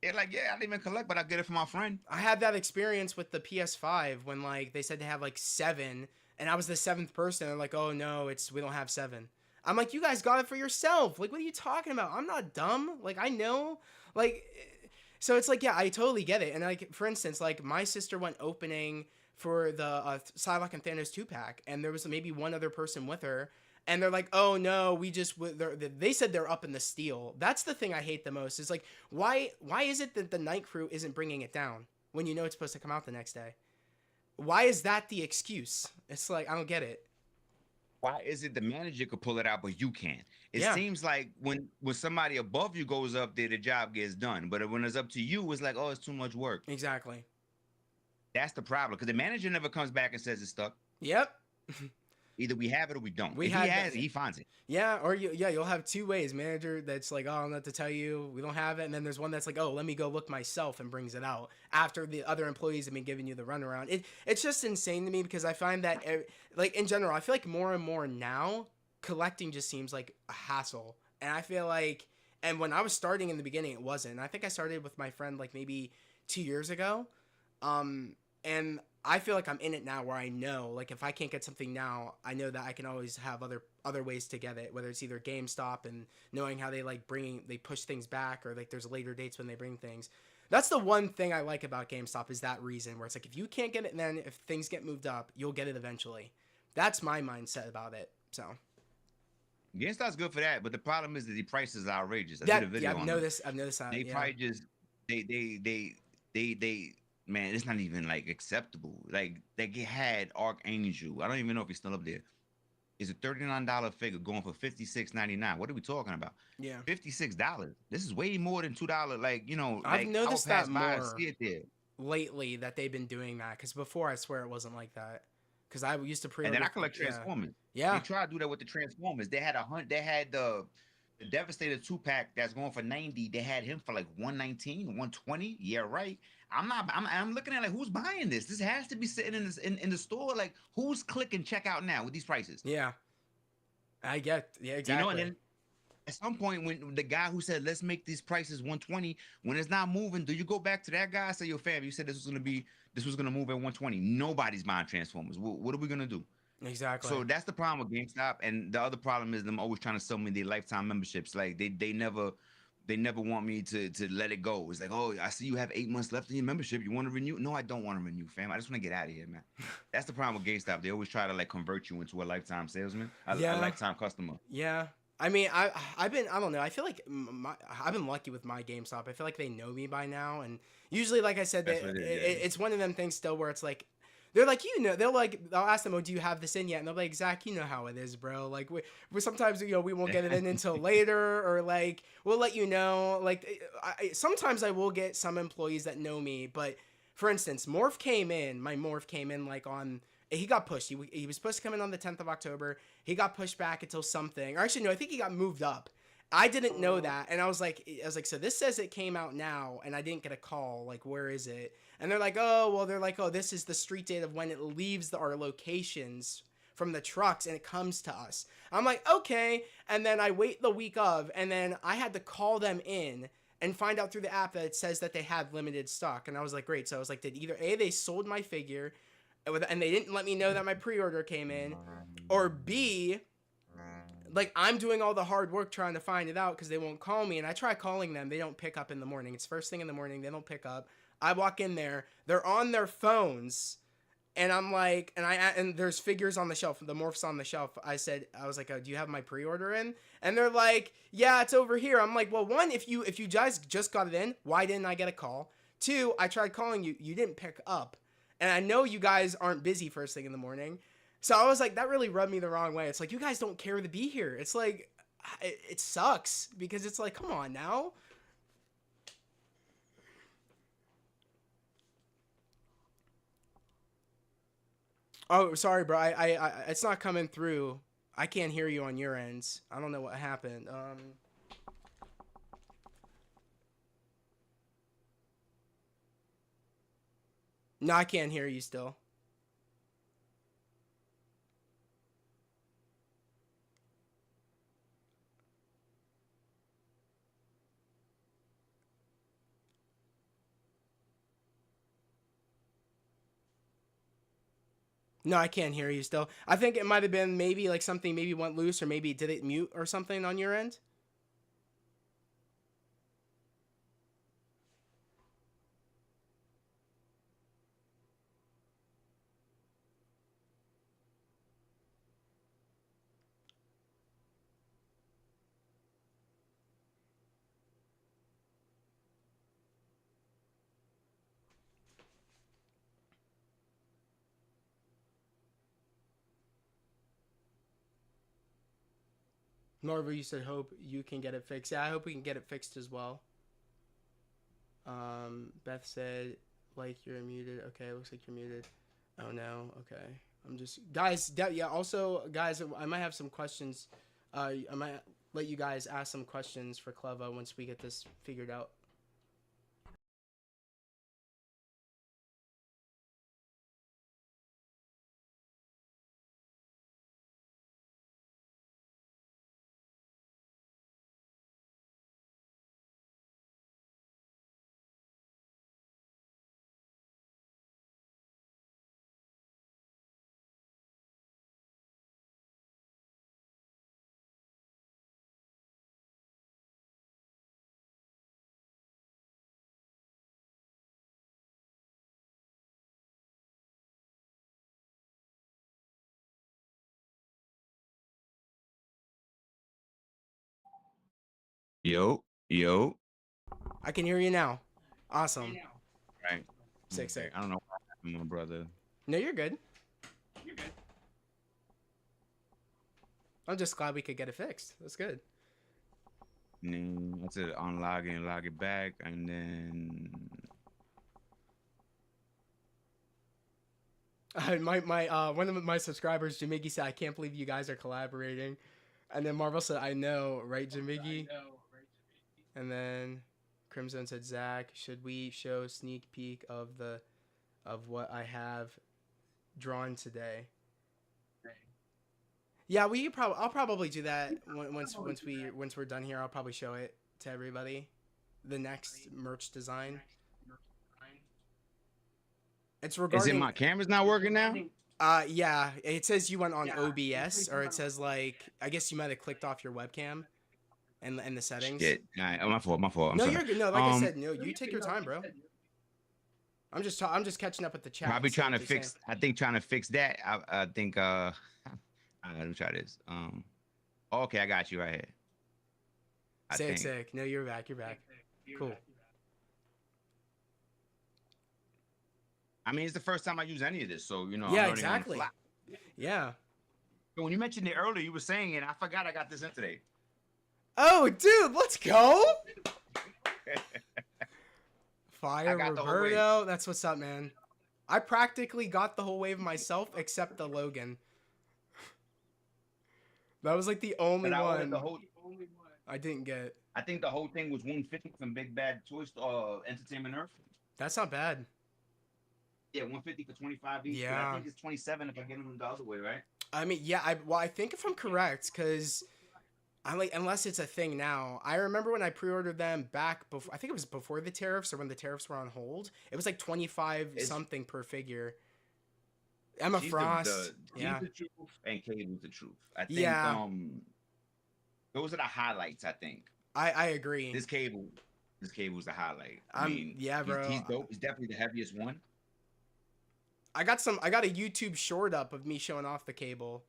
They're like, yeah, I didn't even collect, but I get it for my friend. I had that experience with the PS5 when like they said they have like 7 and I was the 7th person. They're like, "Oh no, we don't have 7." I'm like, "You guys got it for yourself. Like what are you talking about? I'm not dumb. Like I know." Like so it's like, yeah, I totally get it. And like for instance, like my sister went opening for the Psylocke and Thanos 2-pack and there was maybe one other person with her and they're like, "Oh no, they said they're up in the steel." That's the thing I hate the most. Is like, why is it that the night crew isn't bringing it down when you know it's supposed to come out the next day? Why is that the excuse? It's like I don't get it. Why is it the manager could pull it out, but you can't? It Yeah, seems like when somebody above you goes up there, the job gets done. But when it's up to you, it's like, oh, it's too much work. exactly. That's the problem. Because the manager never comes back and says it's stuck. Yep. Either we have it or we don't. We If he had has that. it, he finds it. Yeah, or you'll have two ways. Manager that's like, oh, I don't know what to tell you. We don't have it. And then there's one that's like, oh, let me go look myself and brings it out after the other employees have been giving you the runaround. It's just insane to me because I find that, like, in general, I feel like more and more now, collecting just seems like a hassle. And I feel like, and when I was starting in the beginning, it wasn't. I think I started with my friend like maybe 2 years ago. And I feel like I'm in it now where I know, like, if I can't get something now, I know that I can always have other ways to get it, whether it's either GameStop and knowing how they they push things back, or like there's later dates when they bring things. That's the one thing I like about GameStop, is that reason where it's like, if you can't get it then, if things get moved up, you'll get it eventually. That's my mindset about it. So GameStop's good for that, but the problem is that the prices are outrageous. I did a that, video yeah, on them. I've noticed that. They Yeah. probably just they man, it's not even like acceptable. Like they had Archangel. I don't even know if he's still up there. It's a $39 figure going for $56.99. What are we talking about? Yeah. $56. This is way more than $2. Like, I've like noticed I'll pass that by and more see it there. lately, that they've been doing that, because before I swear it wasn't like that, because I used to And then pre-order. I collect Transformers. Yeah. They tried to do that with the Transformers. They had they had the Devastator 2-pack that's going for 90. They had him for like 119, 120. Yeah, right. I'm looking at like, who's buying this? This has to be sitting in this in the store. Like, who's clicking checkout now with these prices? Yeah. Yeah, exactly. And then at some point, when the guy who said let's make these prices 120, when it's not moving, do you go back to that guy and say, yo, fam, you said this was gonna move at 120? Nobody's buying Transformers. What are we gonna do? Exactly. So that's the problem with GameStop. And the other problem is them always trying to sell me their lifetime memberships. Like they never want me to let it go. It's like, oh, I see you have 8 months left in your membership. You want to renew? No, I don't want to renew, fam. I just want to get out of here, man. That's the problem with GameStop. They always try to like convert you into a lifetime salesman, a lifetime customer. Yeah. I mean, I don't know. I feel like I've been lucky with my GameStop. I feel like they know me by now, and usually, like I said, it's one of them things still where it's like, they're like, I'll ask them, oh, do you have this in yet? And they'll be like, Zach, you know how it is, bro. Like, we sometimes, we won't get it in until later, or like, we'll let you know. Like, sometimes I will get some employees that know me, but for instance, my Morph came in like on, he got pushed. He was supposed to come in on the 10th of October. He got pushed back until something, or actually, no, I think he got moved up. I didn't know that, and I was like, so this says it came out now, and I didn't get a call. Like, where is it? And they're like, oh, this is the street date of when it leaves our locations from the trucks and it comes to us. I'm like, okay. And then I wait the week of, and then I had to call them in and find out through the app that it says that they had limited stock. And I was like, great. So I was like, did either A, they sold my figure and they didn't let me know that my pre-order came in, or B, like, I'm doing all the hard work trying to find it out because they won't call me. And I try calling them. They don't pick up in the morning. It's first thing in the morning. They don't pick up. I walk in there. They're on their phones. And I'm like, and there's figures on the shelf. The Morphs on the shelf. I was like, do you have my pre-order in? And they're like, yeah, it's over here. I'm like, well, one, if you guys just got it in, why didn't I get a call? Two, I tried calling you. You didn't pick up. And I know you guys aren't busy first thing in the morning. So I was like, that really rubbed me the wrong way. It's like, you guys don't care to be here. It's like, it sucks because it's like, come on now. Oh, sorry, bro. I it's not coming through. I can't hear you on your ends. I don't know what happened. No, I can't hear you still. No, I can't hear you still. I think it might have been maybe like something maybe went loose, or maybe did it mute or something on your end? Marvel, you said hope you can get it fixed. Yeah, I hope we can get it fixed as well. Beth said, like, you're muted. Okay, looks like you're muted. Oh no. Okay. I'm just guys. Yeah. Also, guys, I might have some questions. I might let you guys ask some questions for Cleva once we get this figured out. Yo, yo. I can hear you now. Awesome. Right. Sick, Okay. sick. I don't know what happened, my brother. No, you're good. I'm just glad we could get it fixed. That's good. I said unlog it and log it back, and then My one of my subscribers, Jamigi, said, "I can't believe you guys are collaborating," and then Marvel said, "I know, right, Jamigi?" And then Crimson said, "Zach, should we show sneak peek of what I have drawn today?" Yeah, we could probably. I'll probably do that once we're done here. I'll probably show it to everybody. The next merch design. It's is it regarding. my camera's not working now? Yeah. It says you went on OBS, or it says like I guess you might have clicked off your webcam, and the settings. Shit. All right. Oh, my fault. My fault. I'm No, sorry. you're good. No, like I said, no, you take your time, bro. I'm just catching up with the chat. Probably and seeing trying to what they're fix. saying. I think trying to fix that. I think. Let me try this. Okay, I got you right here. I Sick, think. sick. No, you're back. You're back. Cool. I mean, it's the first time I use any of this, so you know. Yeah, I'm learning exactly. On the fly. Yeah. But when you mentioned it earlier, you were saying it. I forgot I got this in today. Oh, dude, let's go. Fire Roberto. That's what's up, man. I practically got the whole wave myself, except the Logan. That was like the only one I didn't get. I think the whole thing was 150 from Big Bad Toy Store, Entertainment Earth. That's not bad. Yeah, 150 for 25 each. Yeah. I think it's 27 if I get them the other way, right? I mean, yeah. I think if I'm correct, because I like unless it's a thing now. I remember when I pre-ordered them back before. I think it was before the tariffs or when the tariffs were on hold. It was like 25 something per figure. Emma Frost. Yeah. The truth and Cable's the truth. I think those are the highlights, I think. I agree. This cable's the highlight. I mean, yeah, bro. He's dope. He's definitely the heaviest one. I got a YouTube short up of me showing off the Cable.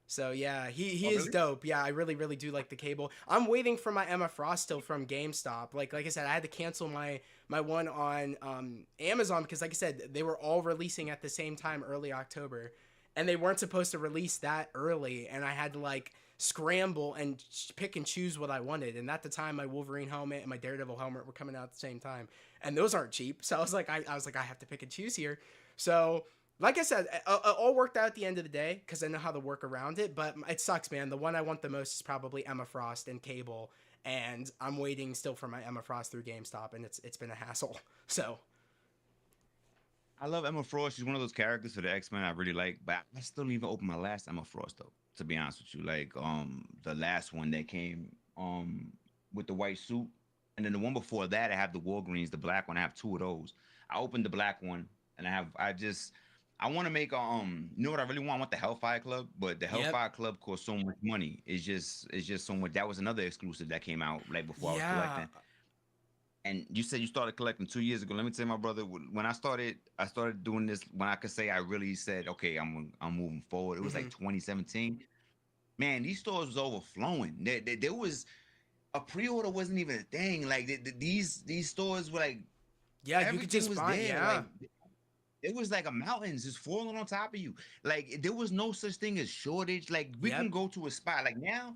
So yeah, he is really dope. Yeah, I really do like the Cable. I'm waiting for my Emma Frost still from GameStop. Like I said, I had to cancel my one on Amazon because like I said, they were all releasing at the same time early October, and they weren't supposed to release that early, and I had to like scramble and pick and choose what I wanted. And at the time, my Wolverine helmet and my Daredevil helmet were coming out at the same time, and those aren't cheap. So I was like, I have to pick and choose here. So like I said, it all worked out at the end of the day because I know how to work around it, but it sucks, man. The one I want the most is probably Emma Frost and Cable, and I'm waiting still for my Emma Frost through GameStop, and it's been a hassle. So I love Emma Frost. She's one of those characters for the X-Men I really like, but I still don't even open my last Emma Frost though, to be honest with you. Like the last one that came with the white suit, and then the one before that I have the Walgreens, the black one. I have two of those. I opened the black one, and I want to make you know what I really want? I want the Hellfire Club, but the Hellfire Club costs so much money. It's just so much. That was another exclusive that came out right before I was collecting. And you said you started collecting 2 years ago. Let me tell you, my brother, when I started doing this, when I could say I really said, okay, I'm moving forward. It was like 2017. Man, these stores was overflowing. There was a pre-order wasn't even a thing. Like these stores were like, yeah, you could just buy it. Yeah. Like, it was like a mountains just falling on top of you. Like there was no such thing as shortage. Like we can go to a spot. Like now,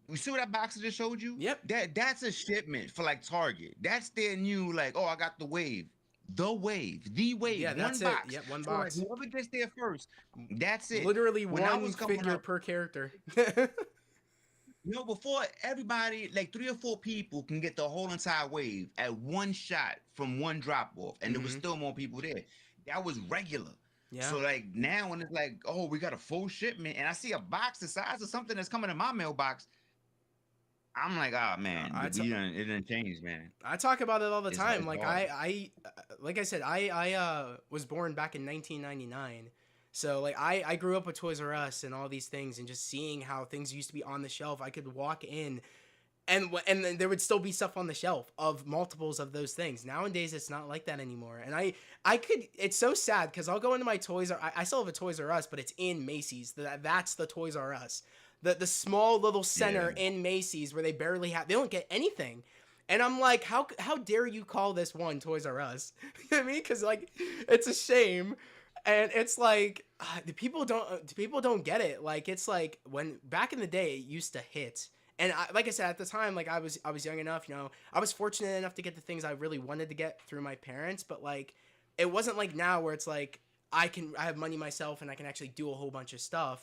you see what that box I just showed you? Yep. That's a shipment for like Target. That's their new like, oh, I got the wave. the wave, Yeah, one that's it. box. Yep, one So like box. whoever gets there first, that's it. Literally When I one was coming figure up, per character. before everybody, like 3 or 4 people can get the whole entire wave at one shot from one drop off, and there was Hmm. still more people there. That was regular. Yeah. So like now when it's like, oh, we got a full shipment, and I see a box the size of something that's coming in my mailbox, I'm like, oh man, I, t- it didn't change, man. I talk about it all the time. It's Like hard. like I said, I was born back in 1999. So like I grew up with Toys R Us and all these things, and just seeing how things used to be on the shelf. I could walk in, and then there would still be stuff on the shelf of multiples of those things. Nowadays it's not like that anymore. And I could, it's so sad because I'll go into my I still have a Toys R Us, but it's in Macy's. That's the Toys R Us. The small little center Yeah. in Macy's where they don't get anything. And I'm like, how dare you call this one Toys R Us? You know what I mean? Because like, it's a shame, and it's like the people don't get it. Like it's like when back in the day it used to hit, and like I said at the time, like I was young enough, you know, I was fortunate enough to get the things I really wanted to get through my parents, but like it wasn't like now where it's like I have money myself and I can actually do a whole bunch of stuff,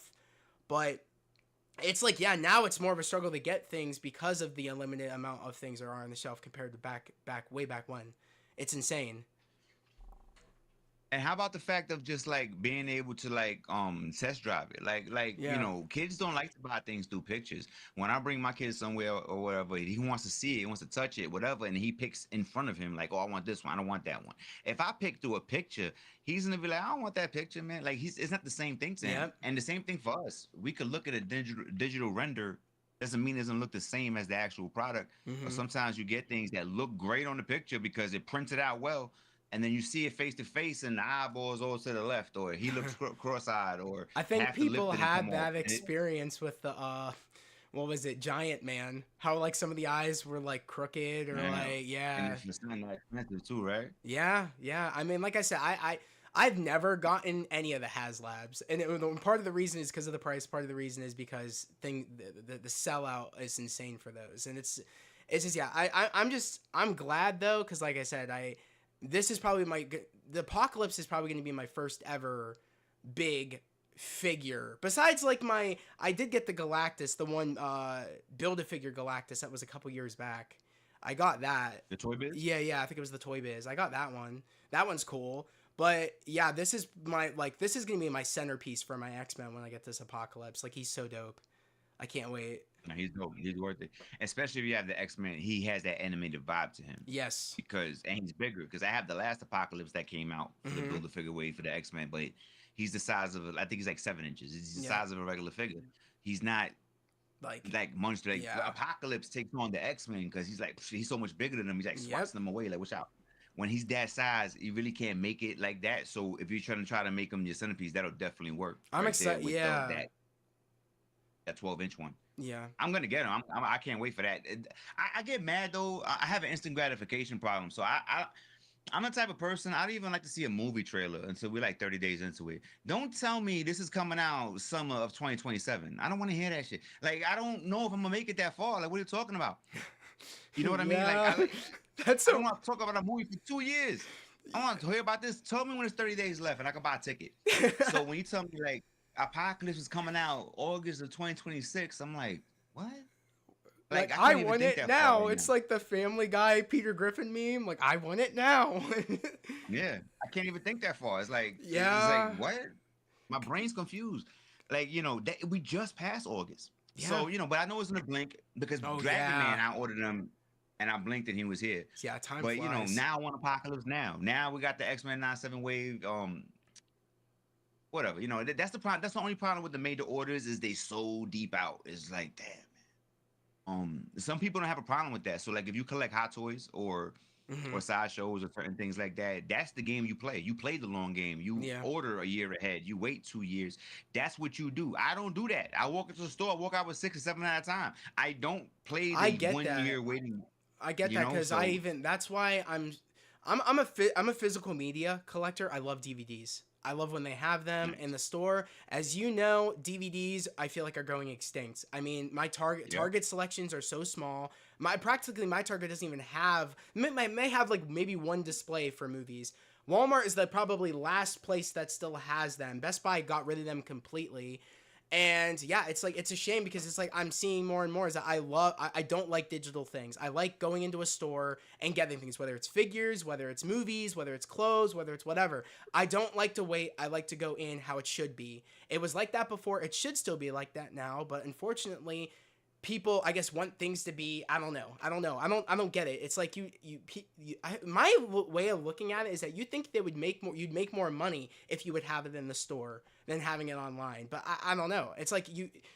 but it's like, yeah, now it's more of a struggle to get things because of the unlimited amount of things there are on the shelf compared to way back when. It's insane. And how about the fact of just like being able to like test drive it? Like Yeah. kids don't like to buy things through pictures. When I bring my kid somewhere or whatever, he wants to see it, he wants to touch it, whatever, and he picks in front of him, like, oh, I want this one, I don't want that one. If I pick through a picture, he's gonna be like, I don't want that picture, man. Like it's not the same thing to him. Yep. And the same thing for us. We could look at a digital render. Doesn't mean it doesn't look the same as the actual product. Or Hmm. sometimes you get things that look great on the picture because it printed out well, and then you see it face to face and the eyeballs all to the left, or he looks cross-eyed, or I think half the lip people didn't had come off. that experience with the what was it, Giant Man? How like some of the eyes were like crooked or Yeah. like, And yeah. it's not that expensive too, right? Yeah, yeah. I mean, like I said, I've never gotten any of the HasLabs, and part of the reason is because of the price. Part of the reason is because the sellout is insane for those, and it's just, yeah. I'm glad though, because like I said, this is probably the Apocalypse is probably going to be my first ever big figure. Besides, like I did get the Galactus, the one Build-A-Figure Galactus that was a couple years back. I got that. The Toy Biz. Yeah, I think it was the Toy Biz. I got that one. That one's cool. But yeah, this is this is gonna be my centerpiece for my X-Men when I get this Apocalypse. Like he's so dope. I can't wait. No, he's dope. He's worth it, especially if you have the X-Men. He has that animated vibe to him Yes. and he's bigger. Because I have the last Apocalypse that came out for the Hmm. Build-A-Figure wave for the X-Men, but he's the size of I think he's like 7 inches. He's the Yeah. size of a regular figure. He's not Like like monster. Like yeah. Apocalypse takes on the X-Men because he's so much bigger than them. He's like Yep. swats them away. Like watch out. When he's that size, you really can't make it like that. So if you're trying to make him your centerpiece, that'll definitely work. I'm Right there excited. with Yeah. that 12-inch one. Yeah. I'm gonna get him. I can't wait for that. I get mad though. I have an instant gratification problem. So I'm the type of person I don't even like to see a movie trailer until we're like 30 days into it. Don't tell me this is coming out summer of 2027. I don't want to hear that shit. Like I don't know if I'm gonna make it that far. Like what are you talking about? You know what I mean? Yeah. Like That's I don't so. want to talk about a movie for 2 years. I want to hear about this. Tell me when it's 30 days left and I can buy a ticket. So when you tell me like Apocalypse is coming out August of 2026, I'm like, what? Like I I can't even want think it that far now. right It's now. like the Family Guy Peter Griffin meme. Like I want it now. Yeah, I can't even think that far. It's like Yeah. what? My brain's confused. Like we just passed August, Yeah. so but I know it's in a blink because Oh Dragon Man, yeah. I ordered him and I blinked and he was here. Yeah. Time But flies. now I want Apocalypse now. Now we got the X-Men 97 wave. Whatever. That's the problem. That's the only problem with the made to orders is they so deep out. It's like damn. Some people don't have a problem with that. So like if you collect Hot Toys or Hmm. sideshows or certain things like that, that's the game you play. You play the long game. You Yeah. order a year ahead. You wait 2 years. That's what you do. I don't do that. I walk into the store. I walk out with 6 or 7 at a time. I don't play I the get one that. year waiting. I get that because So that's why I'm a physical media collector. I love DVDs. I love when they have them in Nice. the store. As you know, DVDs I feel like are going extinct. I mean, my Yep. Target selections are so small. My Target doesn't even have may have like maybe one display for movies. Walmart is the probably last place that still has them. Best Buy got rid of them completely. And yeah, it's like it's a shame because it's like I'm seeing more and more is that I don't like digital things. I like going into a store and getting things, whether it's figures, whether it's movies, whether it's clothes, whether it's whatever. I don't like to wait. I like to go in how it should be. It was like that before. It should still be like that now, but unfortunately, people I guess want things to be. I don't know. I don't get it. It's like way of looking at it is that you think they would make more. You'd make more money if you would have it in the store than having it online. But I don't know. It's like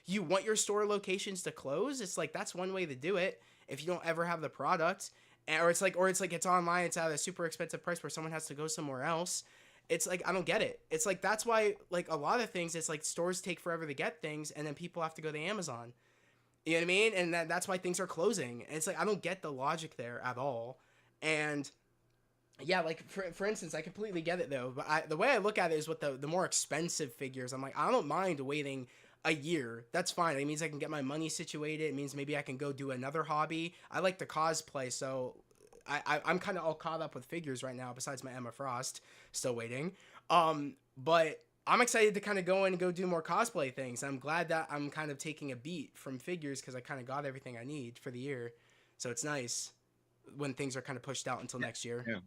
you want your store locations to close. It's like that's one way to do it if you don't ever have the product. Or it's like it's online. It's at a super expensive price where someone has to go somewhere else. It's like I don't get it. It's like that's why like a lot of things. It's like stores take forever to get things, and then people have to go to Amazon. You know what I mean? And that's why things are closing. And it's like I don't get the logic there at all. And yeah, like for instance, I completely get it though. But the way I look at it is with the more expensive figures. I'm like I don't mind waiting a year. That's fine. It means I can get my money situated. It means maybe I can go do another hobby. I like to cosplay, so I'm kind of all caught up with figures right now. Besides my Emma Frost, still waiting. But I'm excited to kind of go in and go do more cosplay things. I'm glad that I'm kind of taking a beat from figures because I kind of got everything I need for the year. So it's nice when things are kind of pushed out until Yeah. next year. Yeah.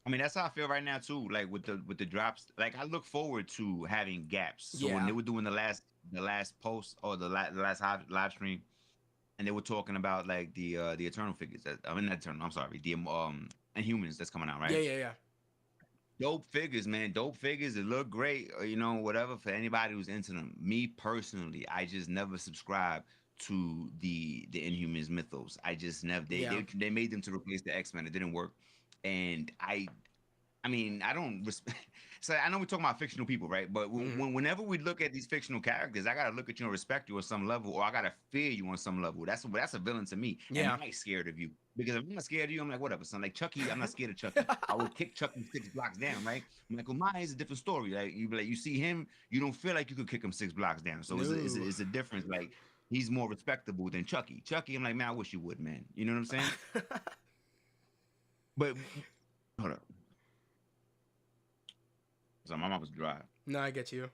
I mean, that's how I feel right now too. Like with the drops, like I look forward to having gaps. So when Yeah. they were doing the last post or the last live stream, and they were talking about like the Eternal figures. I mean, not Eternal. I'm sorry, the Inhumans that's coming out, Yeah, right? yeah, yeah. Dope figures, man. Dope figures. It look great. You know, whatever for anybody who's into them. Me personally, I just never subscribed to the Inhumans mythos. I just never. Yeah. They made them to replace the X-Men. It didn't work, and I mean, I don't respect. So I know we're talking about fictional people, right? But Hmm. whenever we look at these fictional characters, I gotta look at you and respect you on some level, or I gotta fear you on some level. That's a villain to me. Am Yeah. I scared of you? Because if I'm not scared of you, I'm like, whatever, son. Like Chucky, I'm not scared of Chucky. I would kick Chucky 6 blocks down, right? Michael Myers is a different story. Like you, be like you see him, you don't feel like you could kick him 6 blocks down. So No. it's a difference. Like he's more respectable than Chucky. Chucky, I'm like, man, I wish you would, man. You know what I'm saying? But hold up. So my mouth was dry. No, I get you.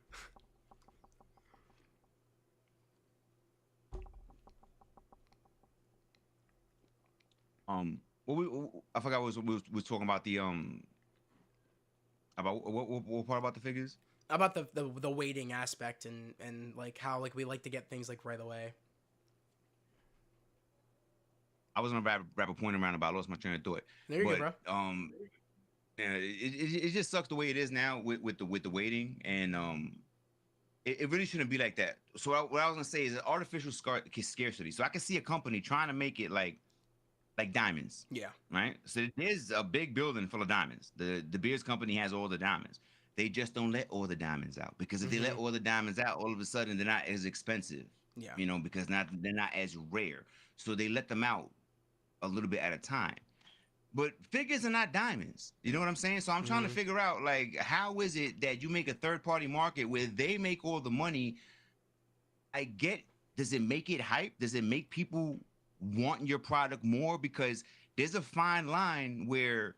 I forgot what we was talking about about what part about the figures. About the waiting aspect and like how like we like to get things like right away. I was gonna wrap a point around about. I lost my train of thought, There you go, but bro. yeah, it just sucks the way it is now with the waiting, and it really shouldn't be like that. So what I was gonna say is artificial scarcity. So I can see a company trying to make it like diamonds, Yeah. right? So there's a big building full of diamonds. The Beers company has all the diamonds. They just don't let all the diamonds out because if they let Hmm. all the diamonds out, all of a sudden they're not as expensive, Yeah. you know, because not they're not as rare. So they let them out a little bit at a time. But figures are not diamonds. You know what I'm saying? So I'm trying to Hmm. figure out like how is it that you make a third party market where they make all the money? I get, does it make it hype? Does it make people want your product more? Because there's a fine line where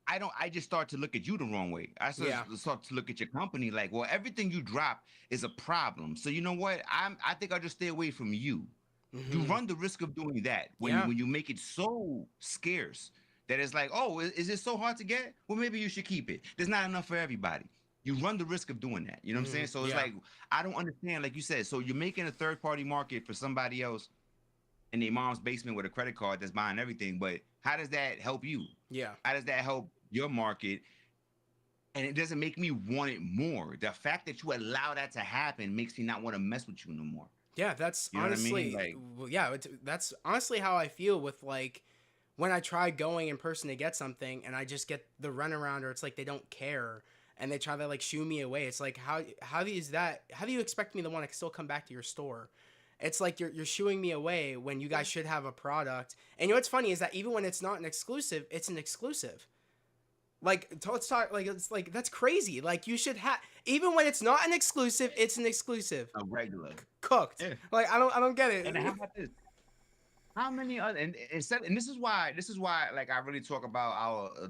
I just start to look at you the wrong way. Yeah. Start to look at your company like, well, everything you drop is a problem. So you know what? I think I'll just stay away from you. You Hmm. run the risk of doing that Yeah. when you make it so scarce that it's like, oh, is it so hard to get? Well, maybe you should keep it. There's not enough for everybody. You run the risk of doing that. You know what I'm Hmm. saying? So it's Yeah. like I don't understand, like you said. So you're making a third party market for somebody else in their mom's basement with a credit card that's buying everything. But how does that help you? Yeah. How does that help your market? And it doesn't make me want it more. The fact that you allow that to happen makes me not want to mess with you no more. Yeah, that's You know what I mean? honestly, Like, well, yeah, that's honestly how I feel with like when I try going in person to get something and I just get the runaround or it's like they don't care and they try to like shoo me away. It's like how do you expect me to want to still come back to your store? It's like you're shooing me away when you guys should have a product. And you know what's funny is that even when it's not an exclusive, it's an exclusive. Like let's talk. Like it's like that's crazy. Like you should have even when it's not an exclusive, it's an exclusive A regular. cooked. Yeah. Like I don't get And how it. about this? How many other and instead and this is why like I really talk about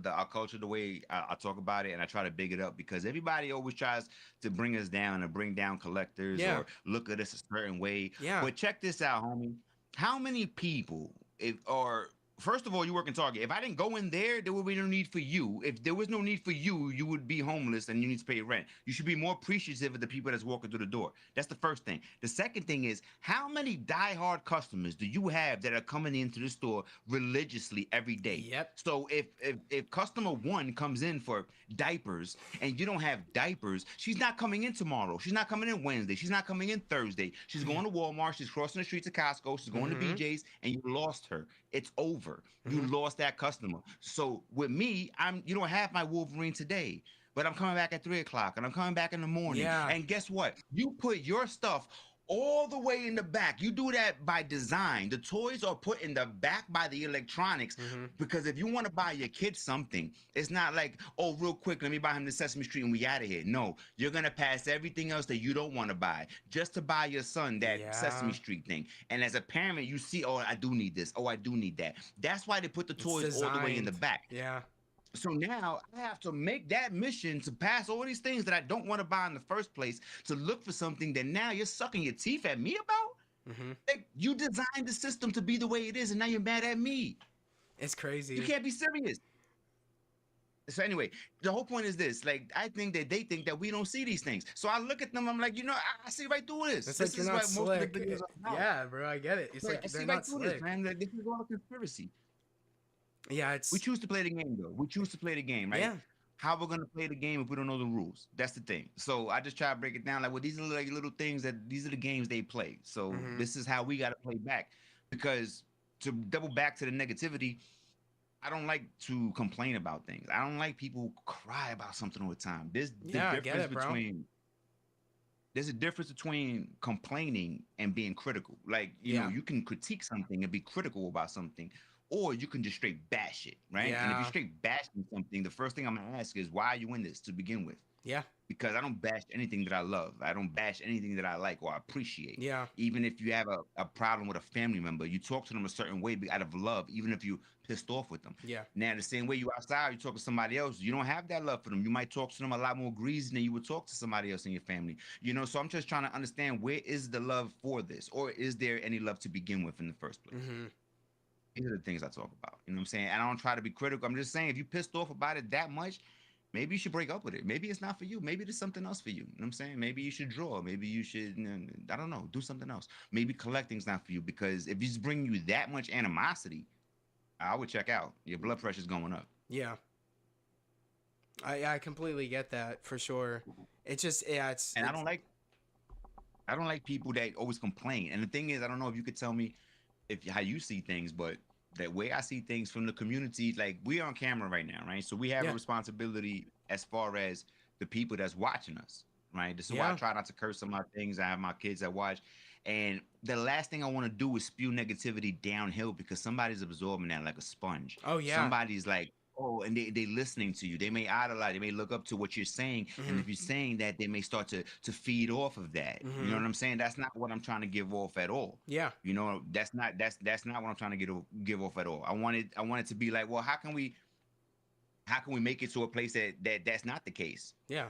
our culture the way I talk about it, and I try to big it up because everybody always tries to bring us down and bring down collectors Yeah. or look at us a certain way. Yeah. But check this out, homie. How many people if or first of all, you work in Target. If I didn't go in there would be no need for you. If there was no need for you, you would be homeless and you need to pay rent. You should be more appreciative of the people that's walking through the door. That's the first thing. The second thing is how many diehard customers do you have that are coming into the store religiously every day? Yep. So if customer one comes in for diapers and you don't have diapers, she's not coming in tomorrow. She's not coming in Wednesday. She's not coming in Thursday. She's going to Walmart. She's crossing the streets of Costco. She's going to BJ's, and you lost her. It's over. You lost that customer. So with me, you don't have my Wolverine today, but I'm coming back at 3 o'clock and I'm coming back in the morning. Yeah. And guess what? You put your stuff all the way in the back. You do that by design. The toys are put in the back by the electronics because if you want to buy your kid something, it's not like, oh, real quick, let me buy him the Sesame Street and we out of here. No, you're going to pass everything else that you don't want to buy just to buy your son that Sesame Street thing. And as a parent, you see, oh, I do need this. Oh, I do need that. That's why they put the toys all the way in the back. Yeah. So now I have to make that mission to pass all these things that I don't want to buy in the first place to look for something that now you're sucking your teeth at me about. Like, you designed the system to be the way it is, and now you're mad at me. It's crazy. You can't be serious. So anyway, the whole point is this: like, I think that they think that we don't see these things. So I look at them, I'm like, I see right through this. It's This like is you're not what most of the slick. videos are about. Yeah, bro, I get it. It's like I see they're right not through slick. this, man. Like, this is all a conspiracy. Yeah, it's We choose to play the game, though. We choose to play the game, right? Yeah. How we're gonna play the game if we don't know the rules? That's the thing. So I just try to break it down. Like, well, these are like little things that these are the games they play. So this is how we got to play back. Because to double back to the negativity, I don't like to complain about things. I don't like people cry about something all the time. There's I get it, bro. There's a difference between complaining and being critical. Like, you know, you can critique something and be critical about something, or you can just straight bash it, right? And if Yeah. you're straight bashing something, the first thing I'm gonna ask is, why are you in this to begin with? Yeah. Because I don't bash anything that I love. I don't bash anything that I like or appreciate. Yeah. Even if you have a problem with a family member, you talk to them a certain way out of love, even if you pissed off with them. Yeah. Now, the same way you outside, you talk to somebody else, you don't have that love for them. You might talk to them a lot more greasy than you would talk to somebody else in your family. You know, so I'm just trying to understand, where is the love for this? Or is there any love to begin with in the first place? These are the things I talk about. You know what I'm saying? And I don't try to be critical. I'm just saying, if you pissed off about it that much, maybe you should break up with it. Maybe it's not for you. Maybe there's something else for you. You know what I'm saying? Maybe you should draw. Maybe you should, I don't know, do something else. Maybe collecting's not for you, because if it's bringing you that much animosity, I would check out. Your blood pressure's going up. Yeah. I completely get that, for sure. It's just, it's... And I don't like people that always complain. And the thing is, I don't know if you could tell me how you see things, but the way I see things from the community, like, we're on camera right now, right? So we have a responsibility as far as the people that's watching us, right? This is why I try not to curse some of my things. I have my kids that watch. And the last thing I want to do is spew negativity downhill, because somebody's absorbing that like a sponge. Oh, yeah. Somebody's like, oh, and they listening to you. They may idolize, they may look up to what you're saying. And if you're saying that, they may start to feed off of that. You know what I'm saying? That's not what I'm trying to give off at all. Yeah. You know, that's not what I'm trying to give off at all. I want it to be like, well, how can we make it to a place that's not the case? Yeah.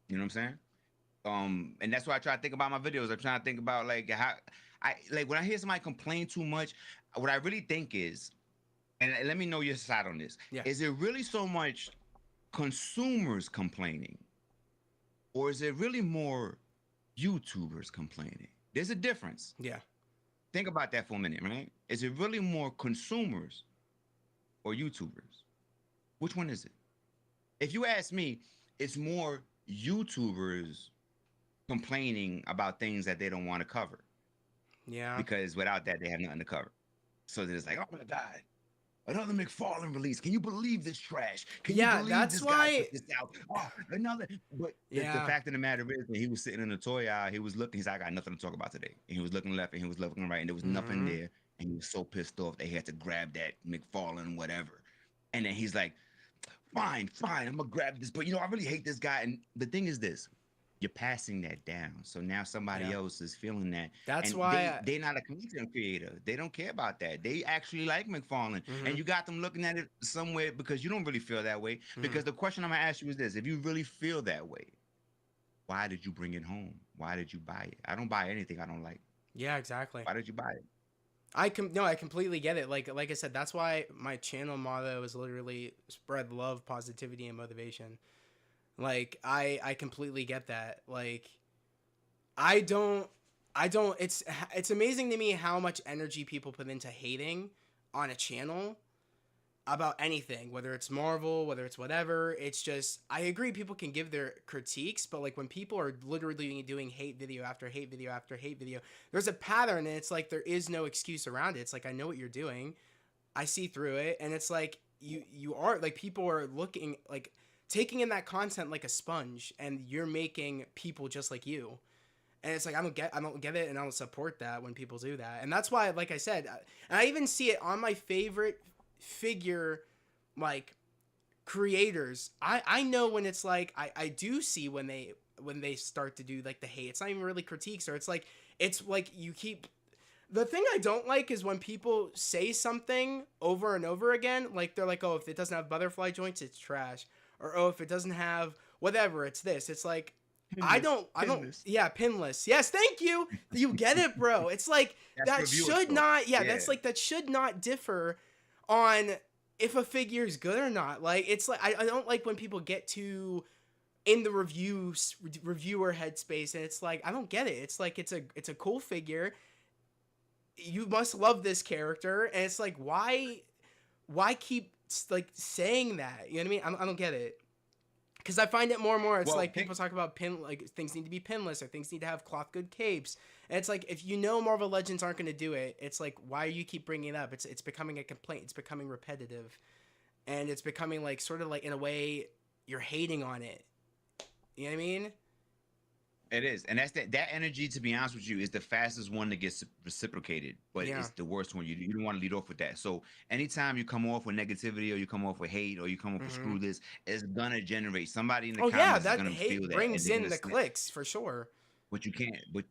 You know what I'm saying? And that's why I try to think about my videos. I'm trying to think about, like, how when I hear somebody complain too much, what I really think is, and let me know your side on this. Yeah. Is it really so much consumers complaining, or is it really more YouTubers complaining? There's a difference. Yeah. Think about that for a minute, right? Is it really more consumers or YouTubers? Which one is it? If you ask me, it's more YouTubers complaining about things that they don't want to cover. Yeah. Because without that, they have nothing to cover. So then it's like, oh my God, another McFarlane release. Can you believe this trash? Can you believe that's this why... guy put this out? Oh, another. But the fact of the matter is, when he was sitting in the toy aisle, he was looking. He's like, I got nothing to talk about today. And he was looking left and he was looking right, and there was nothing there. And he was so pissed off they had to grab that McFarlane whatever. And then he's like, fine, fine, I'm gonna grab this, but I really hate this guy. And the thing is this, you're passing that down. So now somebody Yeah. else is feeling that. That's And why they're not a content creator. They don't care about that. They actually like McFarlane. mhm. And you got them looking at it somewhere because you don't really feel that way. Mhm. Because the question I'm gonna ask you is this: if you really feel that way, why did you bring it home? Why did you buy it? I don't buy anything I don't like. Yeah, exactly. Why did you buy it? I completely get it. Like I said, that's why my channel motto is literally spread love, positivity, and motivation. Like I completely get that. Like I don't I don't it's amazing to me how much energy people put into hating on a channel about anything, whether it's Marvel, whether it's whatever. It's just I agree people can give their critiques, but like when people are literally doing hate video after hate video after hate video, there's a pattern and it's like there is no excuse around it. It's like I know what you're doing. I see through it and it's like you are like people are looking like taking in that content like a sponge and you're making people just like you. And it's like I don't get it and I don't support that when people do that. And that's why like I said, and I even see it on my favorite figure like creators. I know when it's like I do see when they start to do like the hate. It's not even really critiques or it's like you keep the thing I don't like is when people say something over and over again. Like they're like, oh, if it doesn't have butterfly joints, it's trash. Or oh, if it doesn't have whatever, it's this. It's like Pinless, I don't pinless. yeah, pinless. Yes, thank you. You get it, bro. It's like That's that reviewer should talk. not yeah, Yeah. that's like that should not differ on if a figure is good or not. Like it's like I don't like when people get to in the reviewer headspace and it's like I don't get it. It's like it's a cool figure. You must love this character and it's like why keep like saying that? You know what I mean? I don't get it. Because I find it more and more. It's Well, like people talk about like things need to be pinless or things need to have cloth good capes. And it's like if you know Marvel Legends aren't going to do it, it's like why do you keep bringing it up? It's becoming a complaint. It's becoming repetitive, and it's becoming like sort of like in a way you're hating on it. You know what I mean? it is, and that energy. To be honest with you, is the fastest one that gets reciprocated, but Yeah. it's the worst one. You don't want to lead off with that. So anytime you come off with negativity, or you come off with hate, or you come off with Mm-hmm. screw this, it's gonna generate somebody in the Oh yeah, comments is that gonna feel hate that, and brings they're in gonna the snap. clicks for sure. But you can't. But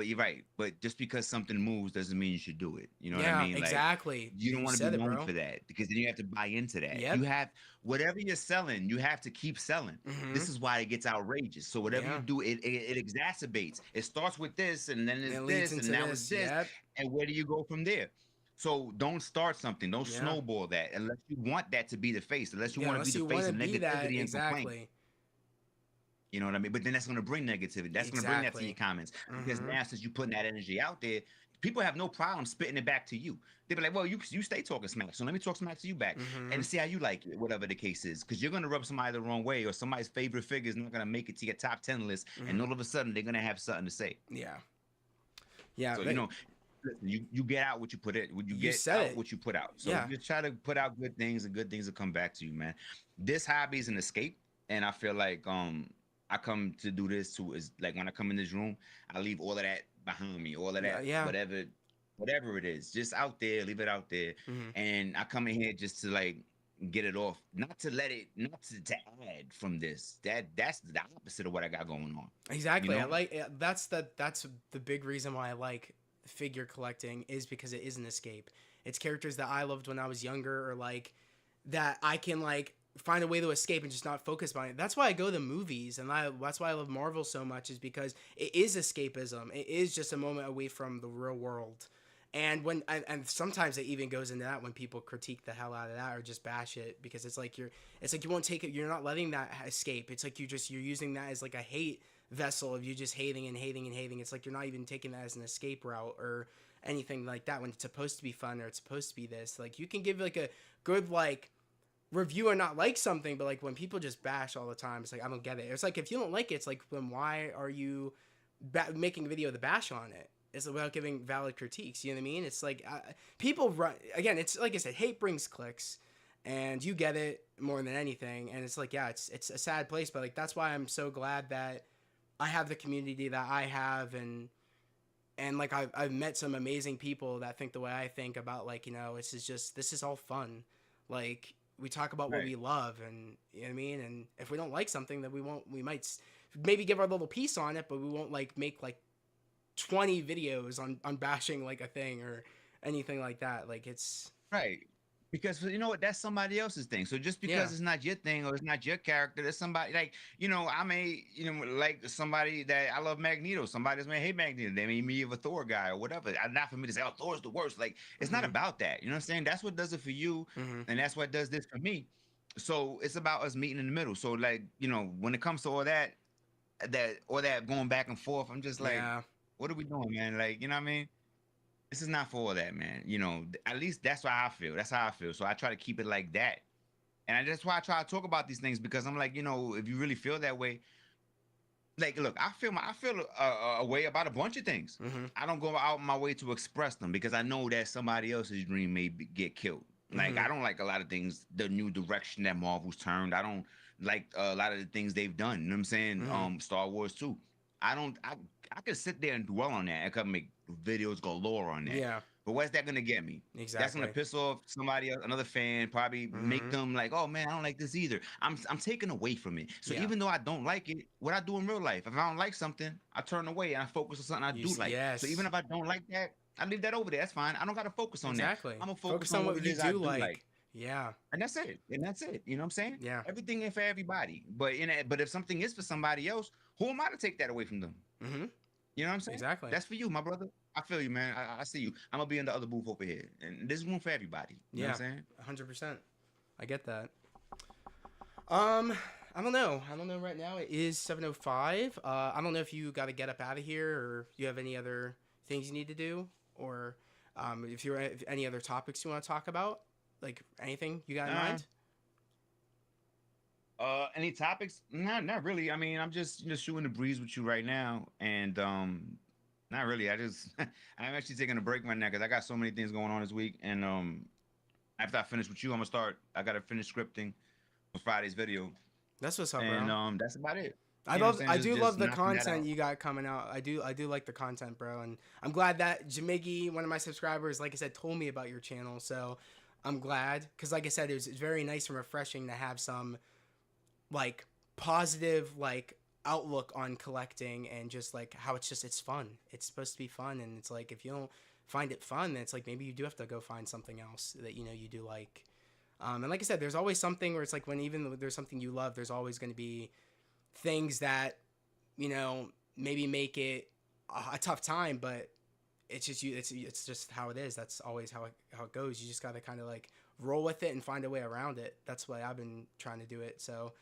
you're right. But just because something moves doesn't mean you should do it. You know what I Yeah, mean? Like exactly. you don't You want to said be it, known bro. for that because then you have to buy into that. You Yep. have whatever you're selling, you have to keep selling. Mm-hmm. This is why it gets outrageous. So whatever you Yeah. do, it exacerbates. It starts with this, and then it's It leads this, and into now it's this. this, Yep. and where do you go from there? So don't start something. Don't Yeah. snowball that unless you want that to be the face. Unless you Yeah. want to be Unless the you want face to of be that negativity and complaint. exactly. You know what I mean? But then that's going to bring negativity. That's going to bring that to your Exactly. comments because Mm-hmm. now since you're putting that energy out there, people have no problem spitting it back to you. They be like, "Well, you stay talking smack, so let me talk smack to you back Mm-hmm. and see how you like it, whatever the case is." Because you're going to rub somebody the wrong way, or somebody's favorite figure is not going to make it to your top 10 list, and Mm-hmm. all of a sudden they're going to have something to say. Yeah. Yeah. So listen, you get out what you put in. When you You get said out it. what you put out. So Yeah. just try to put out good things, and good things will come back to you, man. This hobby is an escape, and I feel like I come to do this too. Is like when I come in this room, I leave all of that behind me, all of Yeah. that, Yeah. whatever it is, just out there, leave it out there, Mm-hmm. and I come in here just to like get it off, not to let it, not to add from this. That's the opposite of what I got going on. You Exactly. I know? like that's the big reason why I like figure collecting is because it is an escape. It's characters that I loved when I was younger or like that I can like find a way to escape and just not focus on it. That's why I go to movies and that's why I love Marvel so much is because it is escapism. It is just a moment away from the real world. And and sometimes it even goes into that when people critique the hell out of that or just bash it because it's like you won't take it, you're not letting that escape. It's like you're using that as like a hate vessel of you just hating and hating and hating. It's like you're not even taking that as an escape route or anything like that when it's supposed to be fun or it's supposed to be this. Like you can give like a good like review or not like something, but like when people just bash all the time, it's like I don't get it. It's like if you don't like it, it's like then why are you making a video to bash on it? It's about giving valid critiques. You know what I mean? It's like people run again. It's like I said, hate brings clicks, and you get it more than anything. And it's like yeah, it's a sad place, but like that's why I'm so glad that I have the community that I have, and like I've met some amazing people that think the way I think about like this is all fun, like we talk about what Right. we love, and you know what I mean. And if we don't like something, then we won't. We might maybe give our little piece on it, but we won't like make like 20 videos on bashing like a thing or anything like that. Like it's Right. Because you know what, that's somebody else's thing. So just yeah. because it's not your thing or it's not your character, there's somebody like, I may, like somebody that I love Magneto. Somebody's may hate Magneto. They may me of a Thor guy or whatever. Not for me to say, oh, Thor's the worst. Like, it's not Mm-hmm. about that. You know what I'm saying? That's what does it for you, Mm-hmm. and that's what does this for me. So it's about us meeting in the middle. So like, when it comes to all that going back and forth, I'm just like, Yeah. what are we doing, man? Like, you know what I mean? This is not for all that, man. At least that's how I feel. That's how I feel. So I try to keep it like that. And that's why I try to talk about these things, because I'm like, if you really feel that way, like, look, I feel a way about a bunch of things. Mm-hmm. I don't go out my way to express them because I know that somebody else's dream may get killed. Like, Mm-hmm. I don't like a lot of things, the new direction that Marvel's turned. I don't like a lot of the things they've done. You know what I'm saying? Mm-hmm. Star Wars too. I don't. I could sit there and dwell on that. I could make videos galore on that. Yeah. But what's that gonna get me? That's gonna Exactly. piss off somebody else, another fan, probably make Mm-hmm. them like, oh man, I don't like this either. I'm taken away from it. So Yeah. even though I don't like it, what I do in real life, if I don't like something, I turn away and I focus on something I do like. So even Yes. if I don't like that, I leave that over there. That's fine. I don't gotta focus on that. Exactly. I'm gonna focus Focus on on what what it you is I do do like. like. Yeah. And that's it. And that's it. You know what I'm saying? Yeah. Everything ain't for everybody. But if something is for somebody else, who am I to take that away from them? Mm-hmm. You know what I'm saying? Exactly. That's for you, my brother. I feel you, man. I see you. I'm gonna be in the other booth over here, and there's room for everybody. You know Yeah. what I'm saying? 100%. I get that. Um, I don't know. I don't know right now. It is 7:05. I don't know if you got to get up out of here or you have any other things you need to do, or if any other topics you want to talk about, like anything you got in Uh, mind. any topics? Not really. I mean, I'm just shooting the breeze with you right now, and not really. I'm actually taking a break right now because I got so many things going on this week, and after I finish with you, I'm gonna start. I gotta finish scripting for Friday's video, That's what's up, and bro. that's about it. I You know what love. I'm saying? I Just do just love the knocking that content out. you got coming out. I do. I do like the content, bro. And I'm glad that Jamigi, one of my subscribers, like I said, told me about your channel. So I'm glad because, like I said, it's very nice and refreshing to have some like positive like outlook on collecting and just like how it's fun. It's supposed to be fun, and it's like if you don't find it fun, then it's like maybe you do have to go find something else that you do like. And like I said, there's always something where it's like when even though there's something you love, there's always going to be things that maybe make it a tough time, but it's just you. It's just how it is. That's always how it goes. You just got to kind of like roll with it and find a way around it. That's why I've been trying to do it. So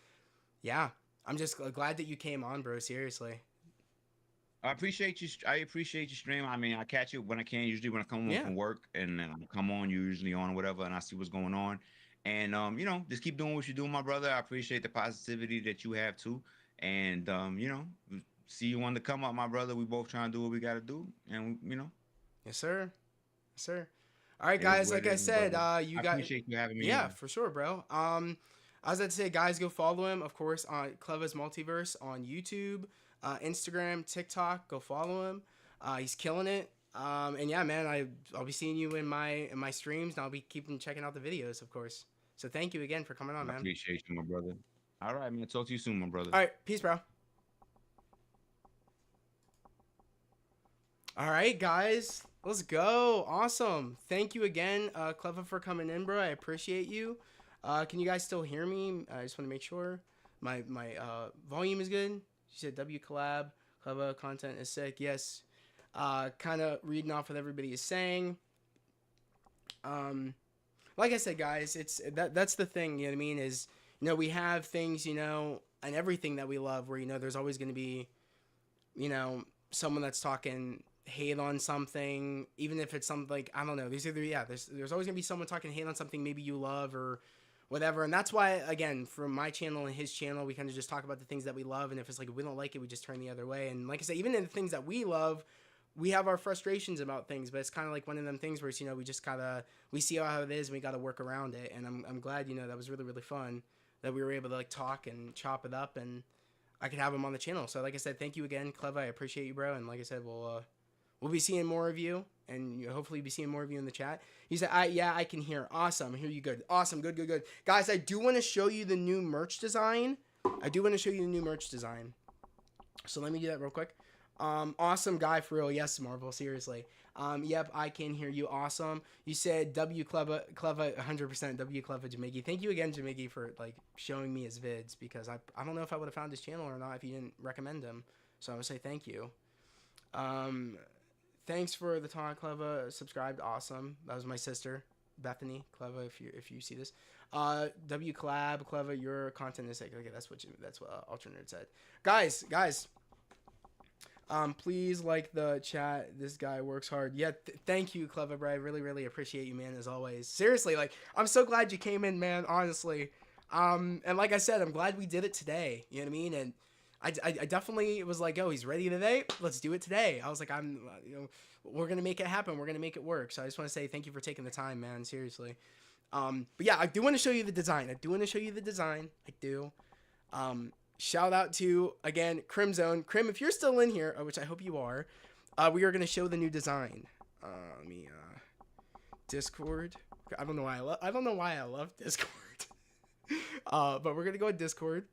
yeah, I'm just glad that you came on, bro. Seriously. I appreciate you. I appreciate you stream. I mean, I catch it when I can. Usually when I come home Yeah. from work, and then I come on, you're usually on or whatever, and I see what's going on. And just keep doing what you do, my brother. I appreciate the positivity that you have too. And see you on the come up, my brother. We both trying to do what we got to do, and Yes, sir. Yes, sir. All right, it is guys. what Like it I is, said, brother. you I got appreciate you having me yeah, on. for sure, bro. I was about to say, guys, go follow him, of course, on Cleva's Multiverse on YouTube, Instagram, TikTok. Go follow him. He's killing it. And yeah, man, I'll be seeing you in my streams, and I'll be keeping checking out the videos, of course. So thank you again for coming on, I man. appreciate you, my brother. All right, man. Talk to you soon, my brother. All right, peace, bro. All right, guys, let's go. Awesome. Thank you again, Cleva, for coming in, bro. I appreciate you. Can you guys still hear me? I just want to make sure my volume is good. She said W collab, Cleva content is sick. Yes. Kind of reading off what everybody is saying. Like I said, guys, it's that's the thing. You know what I mean? Is we have things and everything that we love where there's always going to be someone that's talking hate on something, even if it's something like I don't know. There's always gonna be someone talking hate on something maybe you love or whatever, and that's why again from my channel and his channel we kind of just talk about the things that we love, and if it's like if we don't like it, we just turn the other way. And like I said, even in the things that we love, we have our frustrations about things, but it's kind of like one of them things where it's we just gotta we see how it is and we gotta work around it. And I'm glad that was really really fun that we were able to like talk and chop it up, and I could have him on the channel. So like I said, thank you again, Cleva. I appreciate you, bro. And like I said, we'll be seeing more of you. and hopefully be seeing more of you in the chat. He said, yeah, I can hear. Awesome. I hear you good. Awesome. Good. Guys, I do want to show you the new merch design. So let me do that real quick. Awesome guy for real. Yes, Marvel. Seriously. Yep, I can hear you. Awesome. You said W Cleva 100% W Cleva Jamigi. Thank you again, Jamigi, for like showing me his vids, because I don't know if I would have found his channel or not if you didn't recommend him. So I would say thank you. Thanks for the talk, Cleva. Subscribed. Awesome. That was my sister, Bethany Cleva. If you see this, W Collab Cleva. Your content is sick. Okay, that's what Alternate said. Guys. Please like the chat. This guy works hard. Yeah, thank you, Cleva, bro. I really appreciate you, man, as always. Seriously, like, I'm so glad you came in, man, honestly. And like I said, I'm glad we did it today. You know what I mean? And I definitely was like, oh, he's ready today? Let's do it today. I was like, we're going to make it happen. We're going to make it work. So I just want to say thank you for taking the time, man. Seriously. But yeah, I do want to show you the design. I do. Shout out to, again, Crimzone. Crim, if you're still in here, which I hope you are, we are going to show the new design. Let me, Discord. I don't know why I love Discord. But we're going to go with Discord.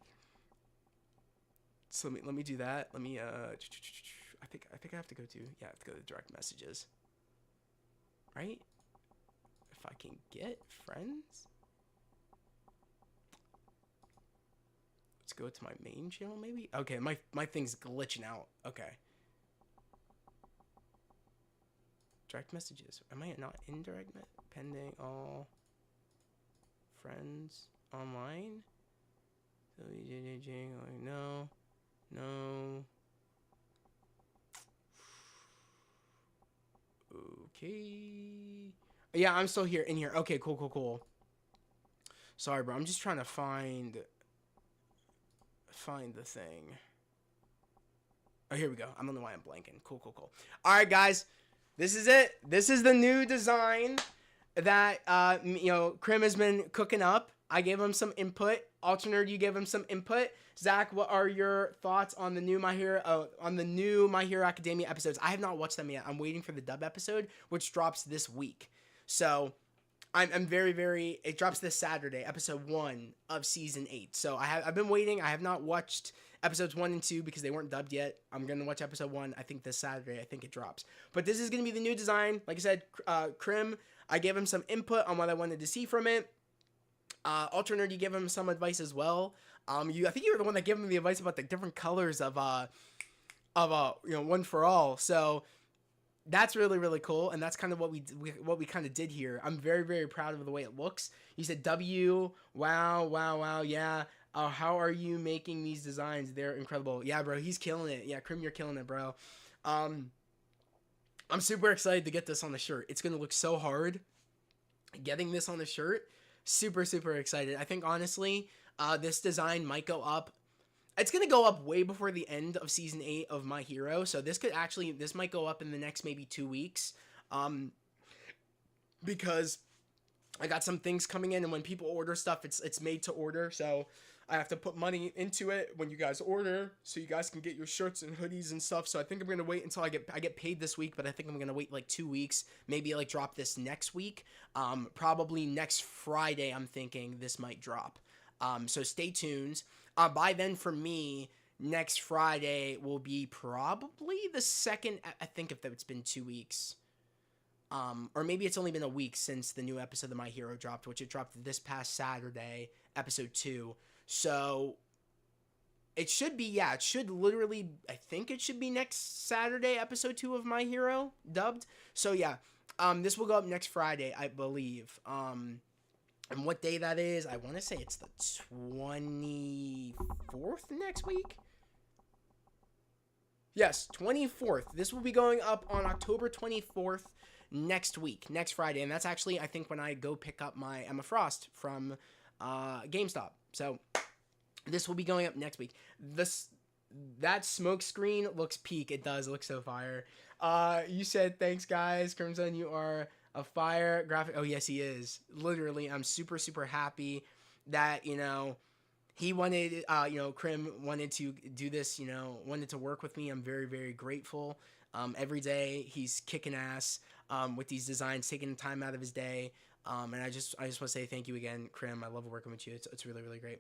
So let me do that. Let me, I think I have to go to direct messages. Right? If I can get friends. Let's go to my main channel, maybe? Okay, my thing's glitching out. Okay. Direct messages. Am I not in direct pending all friends online? So no. Okay. Yeah, I'm still here in here. Okay, cool. Sorry, bro. I'm just trying to find the thing. Oh, here we go. I don't know why I'm blanking. Cool. All right, guys. This is it. This is the new design that Crim has been cooking up. I gave him some input. Alternate, you gave him some input. Zach, what are your thoughts on the new My Hero Academia episodes? I have not watched them yet. I'm waiting for the dub episode, which drops this week. So I'm very, it drops this Saturday, episode 1 of season 8. So I've been waiting. I have not watched episodes 1 and 2 because they weren't dubbed yet. I'm going to watch episode 1, I think this Saturday, I think it drops. But this is going to be the new design. Like I said, Crim, I gave him some input on what I wanted to see from it. Alternate, you gave him some advice as well. I think you were the one that gave him the advice about the different colors of One for All. So that's really cool, and that's kind of what we kind of did here. I'm very proud of the way it looks. You said W, wow, yeah. How are you making these designs? They're incredible. Yeah, bro, he's killing it. Yeah, Crim, you're killing it, bro. I'm super excited to get this on the shirt. It's gonna look so hard getting this on the shirt. Super excited. I think honestly, this design might go up. It's going to go up way before the end of season 8 of My Hero. So this might go up in the next maybe 2 weeks. Because I got some things coming in, and when people order stuff, it's made to order. So I have to put money into it when you guys order, so you guys can get your shirts and hoodies and stuff. So I think I'm going to wait until I get paid this week, but I think I'm going to wait like 2 weeks, maybe like drop this next week. Probably next Friday, I'm thinking this might drop. So stay tuned. By then, for me, next Friday will be probably the second, I think, if it's been 2 weeks. Or maybe it's only been a week since the new episode of My Hero dropped, which it dropped this past Saturday, episode 2. So it should be, it should literally, I think it should be next Saturday, episode 2 of My Hero, dubbed. So yeah, this will go up next Friday, I believe. And what day that is, I want to say it's the 24th next week. Yes, 24th. This will be going up on October 24th next week, next Friday. And that's actually, I think, when I go pick up my Emma Frost from GameStop. So this will be going up next week. That smoke screen looks peak. It does. It looks so fire. You said, thanks, guys. Crimson, you are a fire graphic. Oh, yes, he is. Literally, I'm super happy that, he wanted, Crim wanted to do this, wanted to work with me. I'm very grateful. Every day he's kicking ass. with these designs, taking the time out of his day. And I just want to say thank you again, Krim. I love working with you. It's really, really great.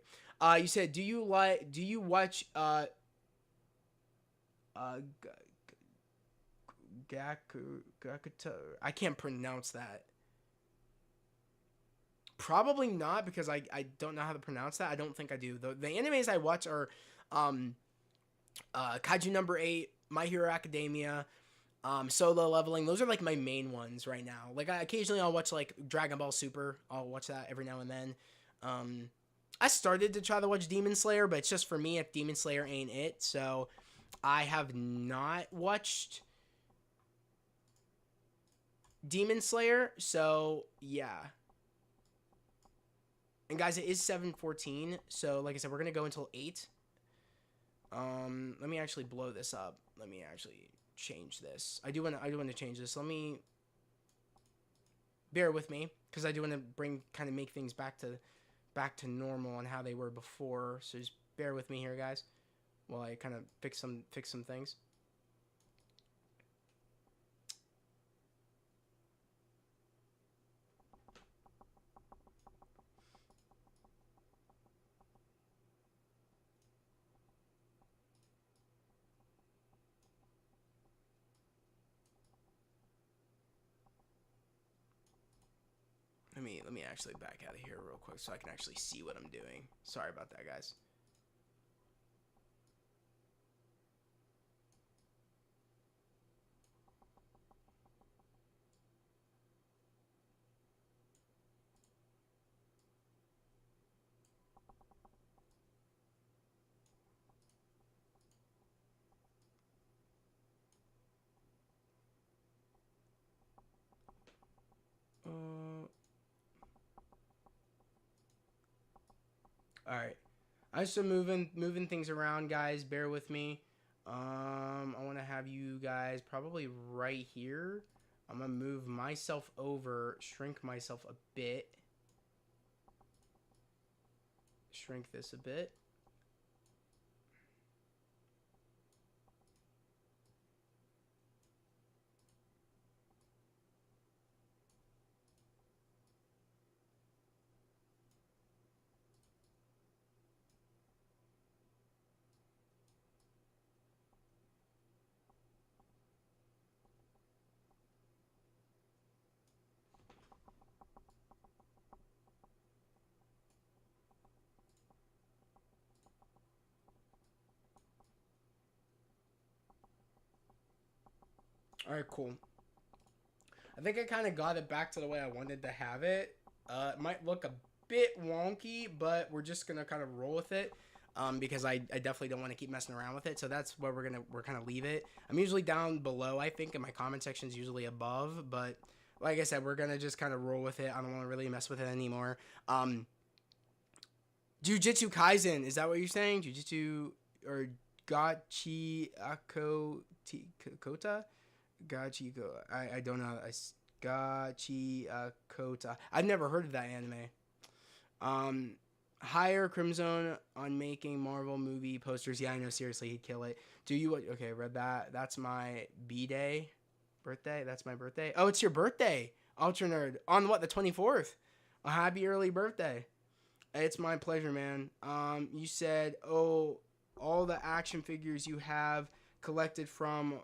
You said, do you watch Gakuto? I can't pronounce that. Probably not, because I don't know how to pronounce that. I don't think I do. The animes I watch are Kaiju Number 8, My Hero Academia, Solo Leveling. Those are like my main ones right now. Like occasionally I'll watch like Dragon Ball Super. I'll watch that every now and then. I started to try to watch Demon Slayer, but it's just for me if Demon Slayer ain't it. So I have not watched Demon Slayer. So yeah. And guys, it is 7:14. So like I said, we're gonna go until 8. Let me actually blow this up. Let me actually change this. I do want to change this. Let me bear with me, because I do want to make things back to normal and how they were before. So just bear with me here, guys, while I kind of fix some things. Let me actually back out of here real quick so I can actually see what I'm doing. Sorry about that, guys. All right. I'm still moving things around, guys. Bear with me. I want to have you guys probably right here. I'm gonna move myself over, shrink myself a bit, shrink this a bit. All right, cool. I think I kind of got it back to the way I wanted to have it. It might look a bit wonky, but we're just gonna kind of roll with it, because I definitely don't want to keep messing around with it. So that's where we're kind of leave it. I'm usually down below, I think, and my comment section is usually above. But like I said, we're gonna just kind of roll with it. I don't want to really mess with it anymore. Jujutsu Kaisen, is that what you're saying? Jujutsu or Gachi Kota? Gachi Go. I don't know. Gachi Kota. I've never heard of that anime. Hire Crimson on making Marvel movie posters. Yeah, I know. Seriously, he'd kill it. Do you? Okay, read that. That's my B-day. Birthday. That's my birthday. Oh, it's your birthday, Ultra Nerd. On what? The 24th. A happy early birthday. It's my pleasure, man. You said, oh, all the action figures you have collected from,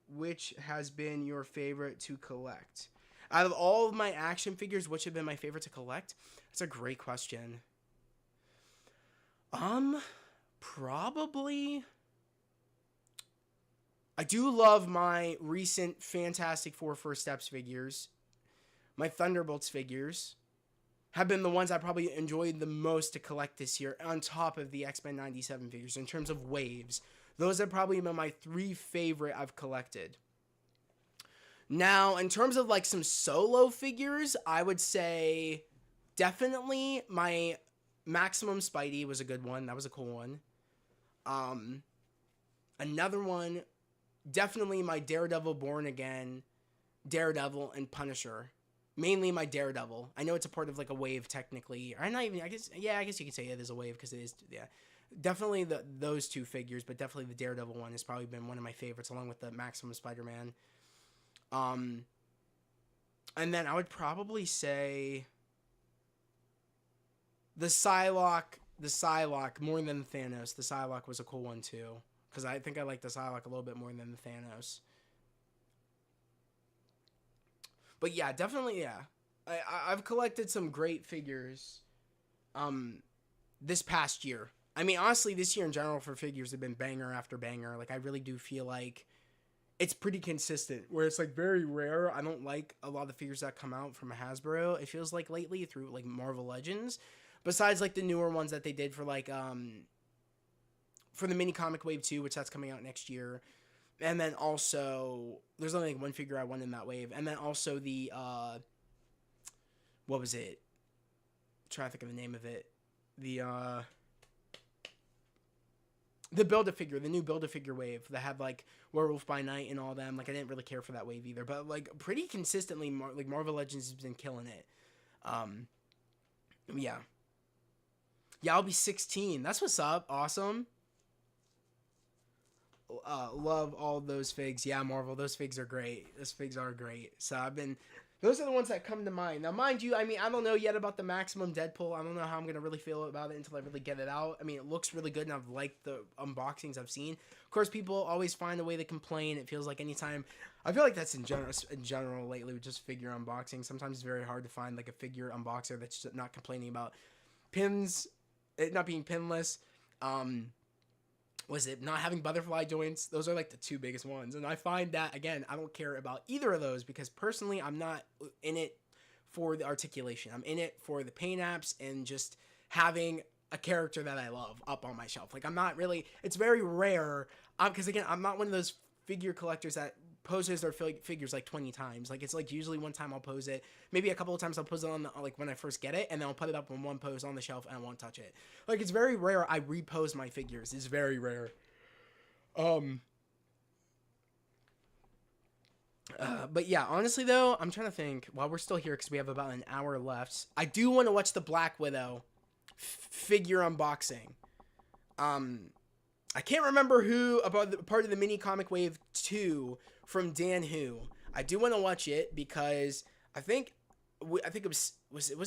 which has been your favorite to collect? Out of all of my action figures, which have been my favorite to collect? That's a great question. Probably. I do love my recent Fantastic Four First Steps figures. My Thunderbolts figures have been the ones I probably enjoyed the most to collect this year, on top of the X-Men 97 figures in terms of waves. Those have probably been my 3 favorite I've collected. Now, in terms of like some solo figures, I would say definitely my Maximum Spidey was a good one. That was a cool one. Another one, definitely my Daredevil Born Again, Daredevil, and Punisher. Mainly my Daredevil. I know it's a part of like a wave technically. Or not even, I guess you could say it is a wave because it is, yeah. Definitely those 2 figures, but definitely the Daredevil one has probably been one of my favorites, along with the Maximum Spider-Man. Um, and then I would probably say the Psylocke more than the Thanos. The Psylocke was a cool one too, because I think I like the Psylocke a little bit more than the Thanos. But yeah, definitely, yeah. I've collected some great figures this past year. I mean, honestly, this year in general for figures have been banger after banger. Like, I really do feel like it's pretty consistent, where it's like very rare. I don't like a lot of the figures that come out from Hasbro. It feels like lately through like Marvel Legends, besides like the newer ones that they did for like for the mini comic wave 2, which that's coming out next year. And then also there's only like one figure I won in that wave. And then also the what was it? I'm trying to think of the name of it. The Build-A-Figure, the new Build-A-Figure wave that had like Werewolf by Night and all them. Like, I didn't really care for that wave either, but like pretty consistently, like Marvel Legends has been killing it. Yeah. Yeah, I'll be 16. That's what's up. Awesome. Love all those figs. Yeah, Marvel, those figs are great. Those figs are great. So those are the ones that come to mind. Now, mind you, I mean, I don't know yet about the Maximum Deadpool. I don't know how I'm going to really feel about it until I really get it out. I mean, it looks really good, and I've liked the unboxings I've seen. Of course, people always find a way to complain. It feels like anytime... I feel like that's in general lately with just figure unboxing. Sometimes it's very hard to find, like, a figure unboxer that's just not complaining about pins, it not being pinless, was it not having butterfly joints? Those are like the two biggest ones. And I find that, again, I don't care about either of those because personally I'm not in it for the articulation. I'm in it for the paint apps and just having a character that I love up on my shelf. Like, I'm not really, it's very rare, because again, I'm not one of those figure collectors that poses their figures like 20 times. Like, it's like usually one time I'll pose it, maybe a couple of times I'll pose it on like when I first get it, and then I'll put it up in one pose on the shelf and I won't touch it. Like, it's very rare I repose my figures. It's very rare. But yeah, honestly though, I'm trying to think while we're still here because we have about an hour left. I do want to watch the Black Widow figure unboxing. I can't remember who about the part of the mini comic wave 2 from Dan Who. I do want to watch it because I think it was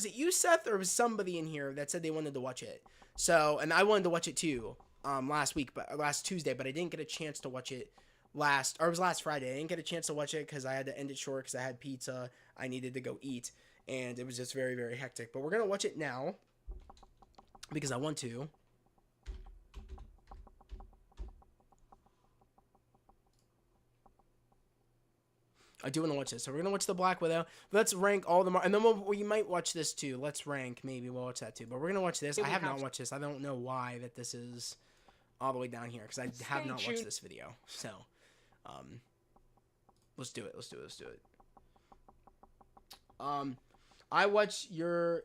it you, Seth, or was somebody in here that said they wanted to watch it. So, and I wanted to watch it too last Tuesday, but I didn't get a chance to watch it it was last Friday. I didn't get a chance to watch it because I had to end it short because I had pizza I needed to go eat, and it was just very, very hectic. But we're gonna watch it now because I want to. I do want to watch this. So we're going to watch the Black Widow. Let's rank all the... and then we might watch this too. Let's rank. Maybe we'll watch that too. But we're going to watch this. I have not watched this. I don't know why that this is all the way down here because I have not watched this video. So, let's do it. Let's do it. I watched your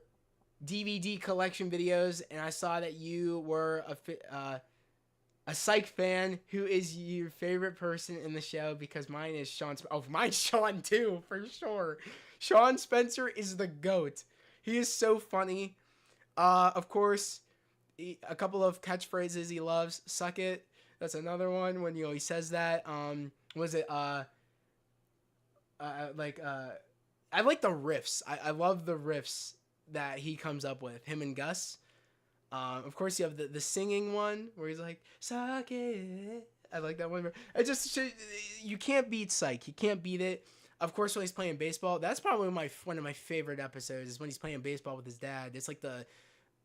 DVD collection videos, and I saw that you were a Psych fan. Who is your favorite person in the show? Because mine is Sean. Oh, mine's Sean too, for sure. Sean Spencer is the GOAT. He is so funny. Of course, a couple of catchphrases he loves. Suck it. That's another one when he says that. Was it I like the riffs. I love the riffs that he comes up with. Him and Gus. Of course, you have the singing one where he's like, suck it. I like that one. You can't beat Psych. You can't beat it. Of course, when he's playing baseball, that's probably one of my favorite episodes is when he's playing baseball with his dad. It's like the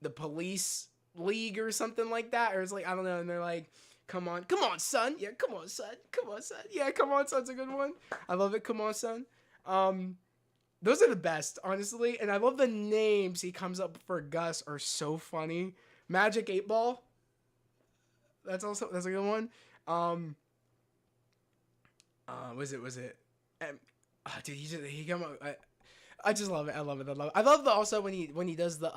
police league or something like that. Or it's like, I don't know. And they're like, come on, son. Yeah, come on, son. Yeah, come on, son's a good one. I love it. Come on, son. Those are the best, honestly. And I love the names he comes up for Gus are so funny. Magic 8 Ball. That's a good one. Was it? Dude, he come up. I just love it. I love it. I love also when he does the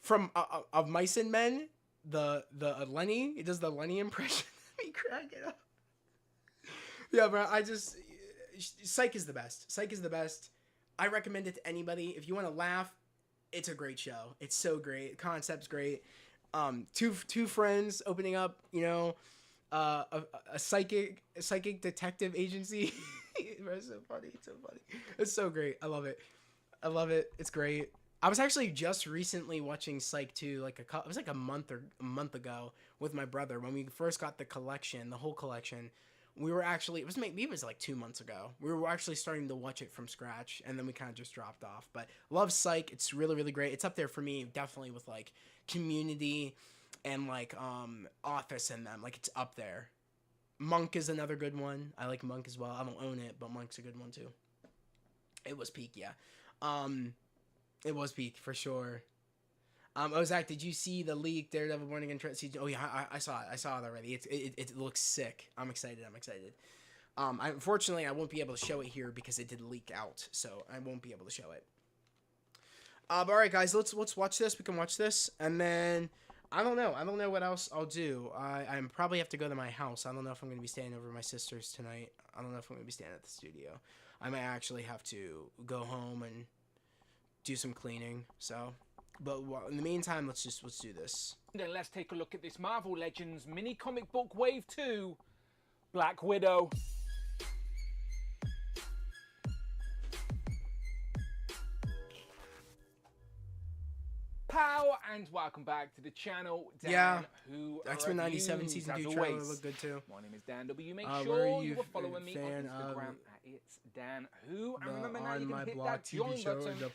from of Mice and Men, the Lenny. He does the Lenny impression. Me crack it up. Yeah, bro. Psych is the best. Psych is the best. I recommend it to anybody. If you want to laugh, it's a great show. It's so great. Concept's great. Two friends opening up, a psychic detective agency. It's so funny. It's so funny. It's so great. I love it. I love it. It's great. I was actually just recently watching Psych 2, like it was like a month ago with my brother when we first got the collection, the whole collection. We were actually maybe it was like 2 months ago. We were actually starting to watch it from scratch, and then we kind of just dropped off. But love Psych. It's really really great. It's up there for me, definitely with like Community and like Office in them. Like it's up there. Monk is another good one. I like Monk as well. I don't own it, but Monk's a good one too. It was peak, yeah. It was peak for sure. Ozak, did you see the leak Daredevil Born Again season? Oh yeah, I saw it. I saw it already. It looks sick. I'm excited. Unfortunately, I won't be able to show it here because it did leak out, so I won't be able to show it. But all right, guys, let's watch this. We can watch this, and then I don't know what else I'll do. I probably have to go to my house. I don't know if I'm going to be staying over at my sister's tonight. I don't know if I'm going to be staying at the studio. I might actually have to go home and do some cleaning. So, but in the meantime, let's do this. Then let's take a look at this Marvel Legends mini comic book Wave 2, Black Widow. Pow, and welcome back to the channel. Dan, who X-Men 97 season 2 trailer looked good too. My name is Dan W. Make sure you are following me on Instagram at It's Dan Who. And remember now, you can hit that join button.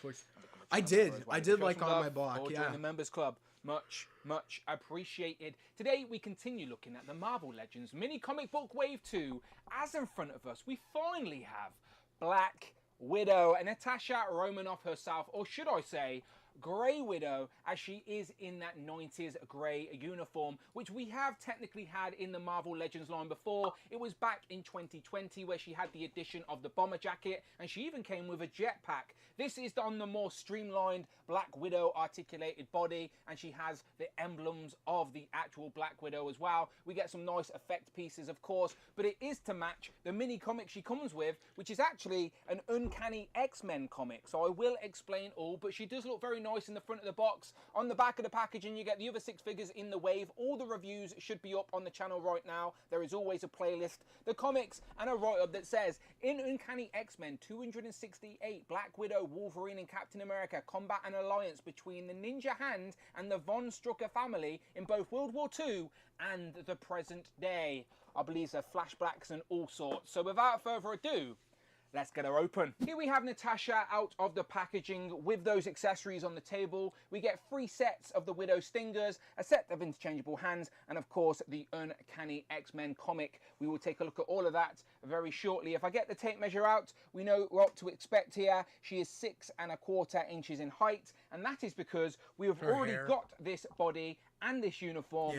I did like On My Block, yeah. Join the members club. Much appreciated. Today we continue looking at the Marvel Legends mini comic book Wave 2. As in front of us, we finally have Black Widow and Natasha Romanoff herself, or should I say, Grey Widow, as she is in that 90s grey uniform, which we have technically had in the Marvel Legends line before. It was back in 2020 where she had the addition of the bomber jacket, and she even came with a jetpack. This is on the more streamlined Black Widow articulated body, and she has the emblems of the actual Black Widow as well. We get some nice effect pieces, of course, but it is to match the mini comic she comes with, which is actually an Uncanny X-Men comic. So I will explain all, but she does look very nice in the front of the box. On the back of the packaging, you get the other 6 figures in the wave. All the reviews should be up on the channel right now. There is always a playlist, the comics, and a write-up that says, in Uncanny X-Men 268, Black Widow, Wolverine, and Captain America combat an alliance between the Ninja Hand and the Von Strucker family in both World War II and the present day. I believe there are flashbacks and all sorts. So without further ado, let's get her open. Here we have Natasha out of the packaging with those accessories on the table. We get 3 sets of the Widow Stingers, a set of interchangeable hands, and of course the Uncanny X-Men comic. We will take a look at all of that very shortly. If I get the tape measure out, we know what to expect here. She is 6¼ inches in height, and that is because we have already got this body and this uniform,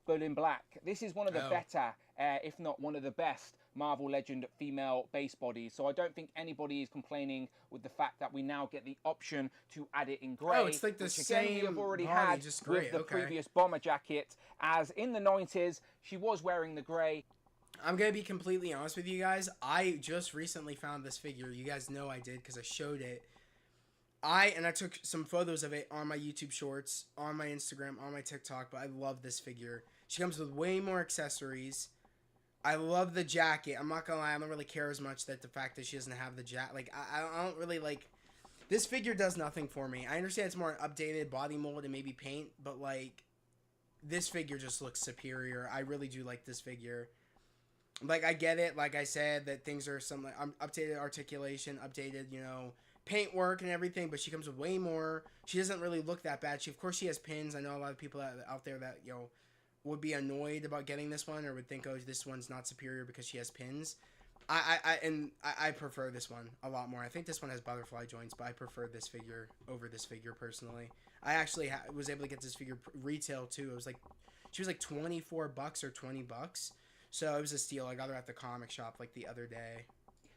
but in black. This is one of the better, if not one of the best, Marvel Legend female base bodies, so I don't think anybody is complaining with the fact that we now get the option to add it in grey. Oh, it's like the same we have already body, had just grey. With the previous bomber jacket, as in the 90s she was wearing the grey. I'm gonna be completely honest with you guys. I just recently found this figure. You guys know I did because I showed it. I took some photos of it on my YouTube Shorts, on my Instagram, on my TikTok. But I love this figure. She comes with way more accessories. I love the jacket. I'm not gonna lie, I don't really care as much that the fact that she doesn't have the jacket. Like, I don't really like... This figure does nothing for me. I understand it's more updated body mold and maybe paint, but, like, this figure just looks superior. I really do like this figure. Like, I get it, like I said, that things are some, like, updated articulation, updated, you know, paint work and everything, but she comes with way more. She doesn't really look that bad. Of course, she has pins. I know a lot of people out there that, you know, would be annoyed about getting this one or would think, oh, this one's not superior because she has pins. I prefer this one a lot more. I think this one has butterfly joints, but I prefer this figure over this figure personally. I actually was able to get this figure retail too. It was like, she was like $24 or $20. So it was a steal. I got her at the comic shop like the other day.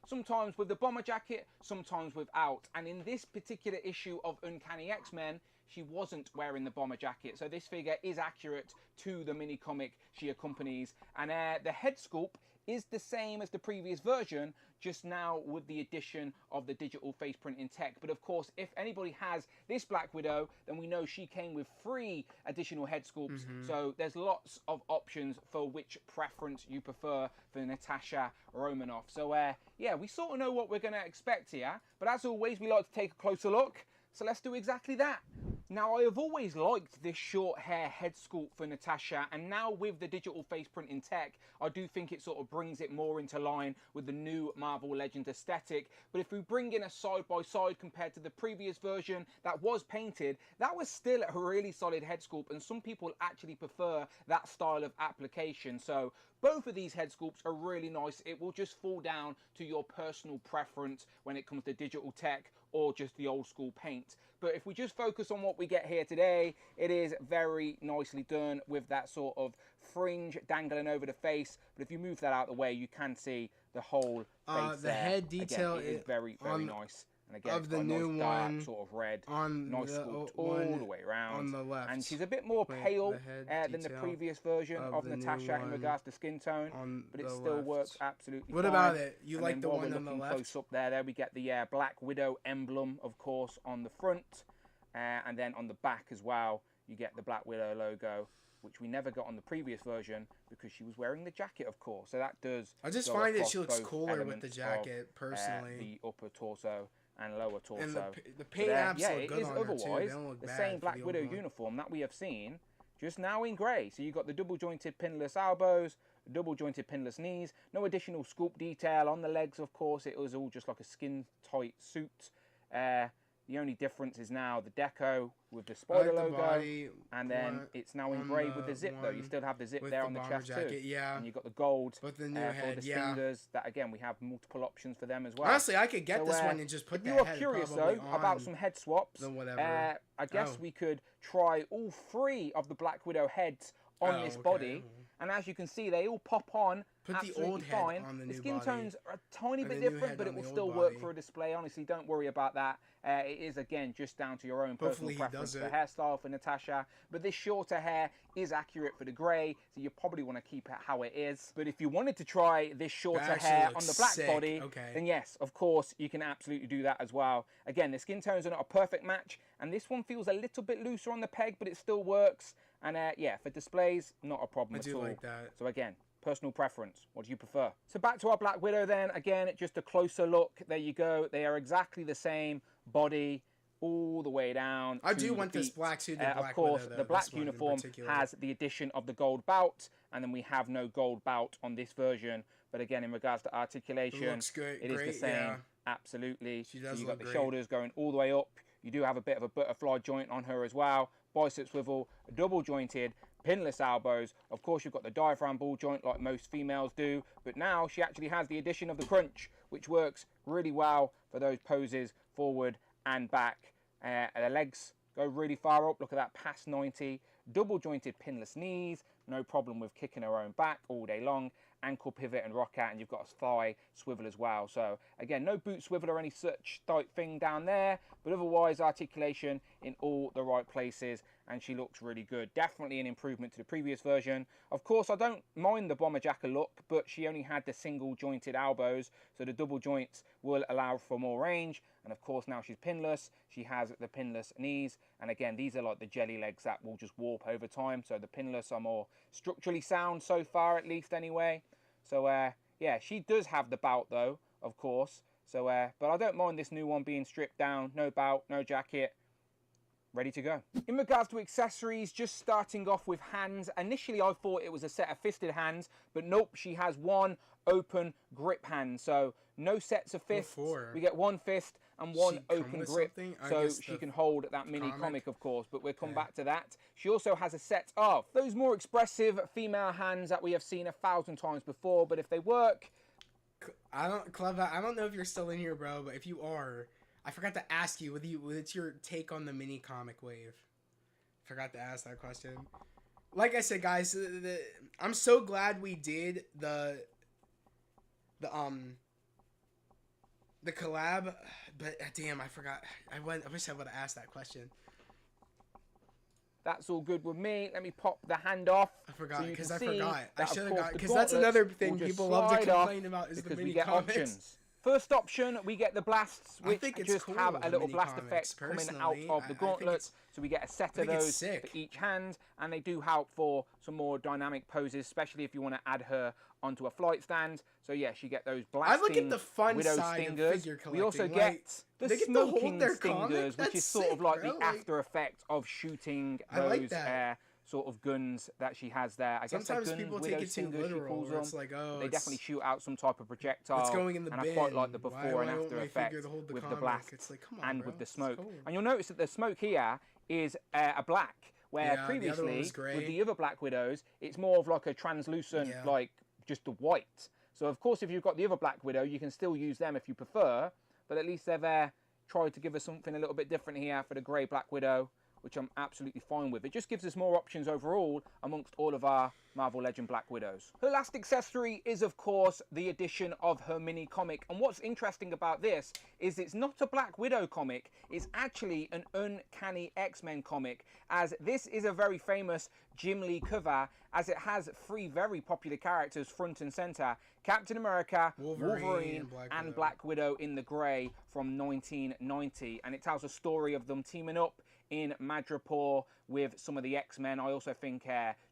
Sometimes with the bomber jacket, sometimes without. And in this particular issue of Uncanny X-Men, she wasn't wearing the bomber jacket. So this figure is accurate to the mini comic she accompanies. And the head sculpt is the same as the previous version, just now with the addition of the digital face printing tech. But of course, if anybody has this Black Widow, then we know she came with 3 additional head sculpts. So there's lots of options for which preference you prefer for Natasha Romanoff. So yeah, we sort of know what we're going to expect here. But as always, we like to take a closer look. So let's do exactly that. Now, I have always liked this short hair head sculpt for Natasha, and now with the digital face printing tech, I do think it sort of brings it more into line with the new Marvel Legends aesthetic. But if we bring in a side-by-side compared to the previous version that was painted, that was still a really solid head sculpt, and some people actually prefer that style of application. So both of these head sculpts are really nice. It will just fall down to your personal preference when it comes to digital tech or just the old school paint. But if we just focus on what we get here today, it is very nicely done with that sort of fringe dangling over the face. But if you move that out of the way, you can see the whole face the there. head detail Again, it is very, very nice. And again, of it's the got a new nice dark one sort of red, on nice the sculpt one all the way around. on the left. And she's a bit more Wait, pale the head than the detail previous version of the new Natasha in one regards to skin tone, on but it the still left. works absolutely What fine. about it? You And like then the while one we're on the looking left? close up there we get the Black Widow emblem, of course, on the front, and then on the back as well, you get the Black Widow logo, which we never got on the previous version because she was wearing the jacket, of course. So that does. I just go find that across she looks both cooler with the elements of, jacket, personally. the upper torso and lower torso. And the But, paint apps yeah, look it good is on her, too. They otherwise don't look the bad same for Black the Widow old one. uniform that we have seen, just now in grey. So you've got the double jointed pinless elbows, double jointed pinless knees, no additional sculpt detail on the legs, of course. It was all just like a skin tight suit. The only difference is now the deco with the spider logo, body and then it's now engraved with the zip though. You still have the zip there on the chest jacket, too. yeah. And you've got the gold But the new for head, the yeah. fingers. That again, we have multiple options for them as well. Honestly, I could get So, this one and just put if the you are head curious though probably about on some head swaps, the whatever. I guess Oh. we could try all 3 of the Black Widow heads on Oh, this okay. body. And as you can see, they all pop on Put the absolutely old head fine. on the The new skin body. tones are a tiny And bit the new different, head but it on will the still old work body. for a display. Honestly, don't worry about that. It is, again, just down to your own Hopefully personal he preference does for it. hairstyle for Natasha. But this shorter hair is accurate for the grey, so you probably want to keep it how it is. But if you wanted to try this shorter actually hair on looks the black sick. body, Okay. then yes, of course, you can absolutely do that as well. Again, the skin tones are not a perfect match, and this one feels a little bit looser on the peg, but it still works. And yeah, for displays, not a problem I at do all. like that. So again, personal preference. What do you prefer? So back to our Black Widow then. Again, just a closer look. There you go. They are exactly the same body all the way down. I to do the want this feet. black suited Black Of course, Widow, though, the black this one in uniform particular. has the addition of the gold bout, and then we have no gold bout on this version. But again, in regards to articulation, looks good, it is the great, same. yeah. Absolutely. She does so you've look got the great. shoulders going all the way up. You do have a bit of a butterfly joint on her as well. Bicep swivel, double jointed, pinless elbows. Of course, you've got the diaphragm ball joint like most females do, but now she actually has the addition of the crunch, which works really well for those poses forward and back. The legs go really far up. Look at that, past 90. Double jointed pinless knees, no problem with kicking her own back all day long. Ankle pivot and rock out, and you've got a thigh swivel as well. So again, no boot swivel or any such type thing down there, but otherwise articulation in all the right places, and she looks really good. Definitely an improvement to the previous version. Of course, I don't mind the bomber jacker look, but she only had the single jointed elbows, so the double joints will allow for more range. And of course, now she's pinless. She has the pinless knees, and again, these are like the jelly legs that will just warp over time. So the pinless are more structurally sound so far, at least anyway. So yeah, she does have the bout though, of course. So but I don't mind this new one being stripped down, no bout, no jacket, ready to go. In regards to accessories, just starting off with hands. Initially, I thought it was a set of fisted hands, but nope, she has one open grip hand. So no sets of fists. for? We get one fist and one She come open with grip, something? I so guess she the can hold that mini comic? comic, of course, but we'll come Okay. back to that. She also has a set of those more expressive female hands that we have seen 1,000 times before, but if they work, Cleva, I don't know if you're still in here, bro, but if you are, I forgot to ask you what's your take on the mini comic wave. Forgot to ask that question. Like I said, guys, I'm so glad we did the collab, but damn, I forgot. I wish I would have asked that question. That's all good with me. Let me pop the hand off. I forgot so you because can I see forgot. I that, of should have course, got the because that's gauntlets another will thing just people love to slide off complain about is the because mini we get comics. options. First option, we get the blasts, I which think it's just cool, have a the little mini blast comics, effect coming out personally. of the I think gauntlets. So we get a set of think it's those sick. for each hand, and they do help for some more dynamic poses, especially if you want to add her onto a flight stand. So yes, you get those I blasting look at the fun widow side stingers. of figure collecting. We also like, get the they get to hold smoking their stingers, comic? which That's is sort of sick, like bro. the after effect of shooting I like those that. sort of guns that she has there. I guess Sometimes they're gun people widow take it too stingers, she literal. calls Where it's them. like, oh, They it's, definitely shoot out some type of projectile. it's going in the and bin. I quite like the Why before and won't after my effect figure hold the with the comic? blast It's like, come on, and bro. with the It's smoke. cool. And you'll notice that the smoke here is a black, where Yeah, the other one previously was grey. with the other Black Widows, it's more of like a translucent, Yeah. like just the white. So of course, if you've got the other Black Widow, you can still use them if you prefer. But at least they've tried to give us something a little bit different here for the grey Black Widow, which I'm absolutely fine with. It just gives us more options overall amongst all of our Marvel Legend Black Widows. Her last accessory is, of course, the addition of her mini comic. And what's interesting about this is it's not a Black Widow comic, it's actually an Uncanny X-Men comic, as this is a very famous Jim Lee cover, as it has 3 very popular characters front and center: Captain America, Wolverine and Black Widow in the grey from 1990. And it tells a story of them teaming up in Madripoor with some of the X-Men. I also think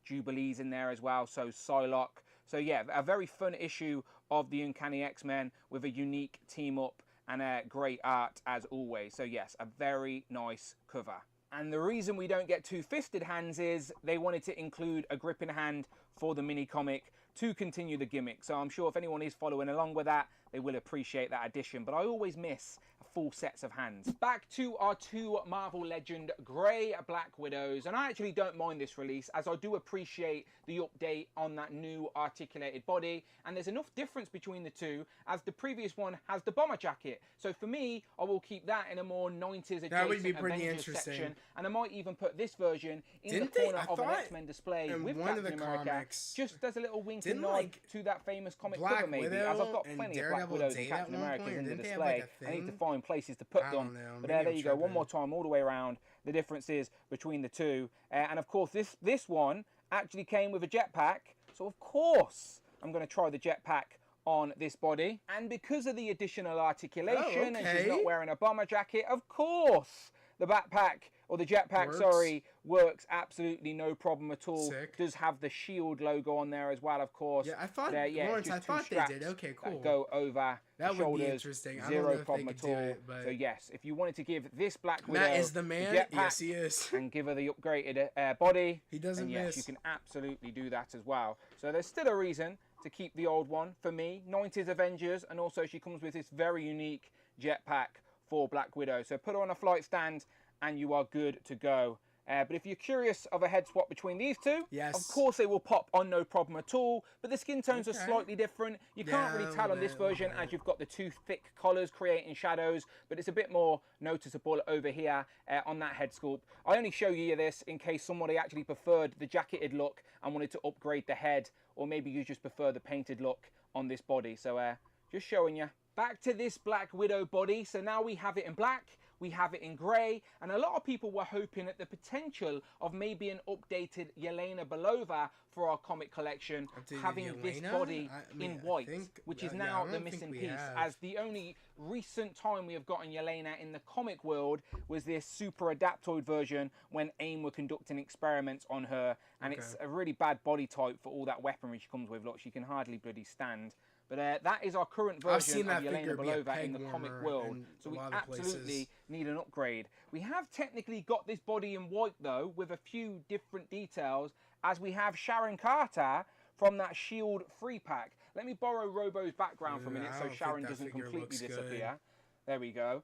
Jubilee's in there as well, so Psylocke. So yeah, a very fun issue of the Uncanny X-Men with a unique team up and great art as always. So yes, a very nice cover. And the reason we don't get 2 fisted hands is they wanted to include a gripping hand for the mini comic to continue the gimmick. So I'm sure if anyone is following along with that, they will appreciate that addition. But I always miss full sets of hands. Back to our 2 Marvel Legend grey Black Widows, and I actually don't mind this release, as I do appreciate the update on that new articulated body, and there's enough difference between the 2 as the previous one has the bomber jacket. So for me, I will keep that in a more 90s adjacent That would be pretty Avengers interesting. section, and I might even put this version in Didn't the they- corner I of an thought X-Men display in with one of Captain the America, comics, just as a little wink and didn't, nod like, to that famous comic Black cover maybe, Widow as I've got and plenty of Black Daredevil Widows and date at Captain one Americas point? in the Didn't they have, like, display. a I need to thing? find places to put I them. don't know. But Maybe there I'm you go, one tripping. more time all the way around, the differences between the 2. And of course this one actually came with a jetpack, so of course I'm going to try the jetpack on this body. And because of the additional articulation and she's not okay. wearing a bomber jacket, of course the backpack, or the jetpack, Works. sorry, works absolutely no problem at all. Sick. Does have the shield logo on there as well, of course. Yeah, I thought, But, yeah, Lawrence, just I 2 thought they straps did. Okay, that cool. go over That the would be shoulders, interesting. I don't zero know if they problem could at do all. it, but So yes, if you wanted to give this Black Widow Matt is the man. jetpack Yes, he is. and give her the upgraded body, He doesn't then yes, miss. you can absolutely do that as well. So there's still a reason to keep the old one for me, 90s Avengers, and also she comes with this very unique jetpack for Black Widow. So put her on a flight stand and you are good to go. But if you're curious of a head swap between these 2, Yes. of course they will pop on no problem at all, but the skin tones are Okay. slightly different. You can't Yeah, really a tell on little this bit, version as you've got the 2 thick collars creating shadows, but it's a bit more noticeable over here on that head sculpt. I only show you this in case somebody actually preferred the jacketed look and wanted to upgrade the head, or maybe you just prefer the painted look on this body. So just showing you. Back to this Black Widow body. So now we have it in black, we have it in grey, and a lot of people were hoping at the potential of maybe an updated Yelena Belova for our comic collection, Updated having this Yelena? body I mean, in I white, think- which is yeah, now I the don't think missing we piece, have. as the only recent time we have gotten Yelena in the comic world was this Super Adaptoid version when AIM were conducting experiments on her, and it's a really bad body type for all that weaponry she comes with. Look, she can hardly bloody stand. But that is our current I've version seen of that Yelena figure be a Belova in the peg comic warmer world, in so a we lot of absolutely places. need an upgrade. We have technically got this body in white though, with a few different details, as we have Sharon Carter from that Shield free pack. Let me borrow Robo's background for a minute I so don't think Sharon that doesn't figure completely looks good. disappear. There we go.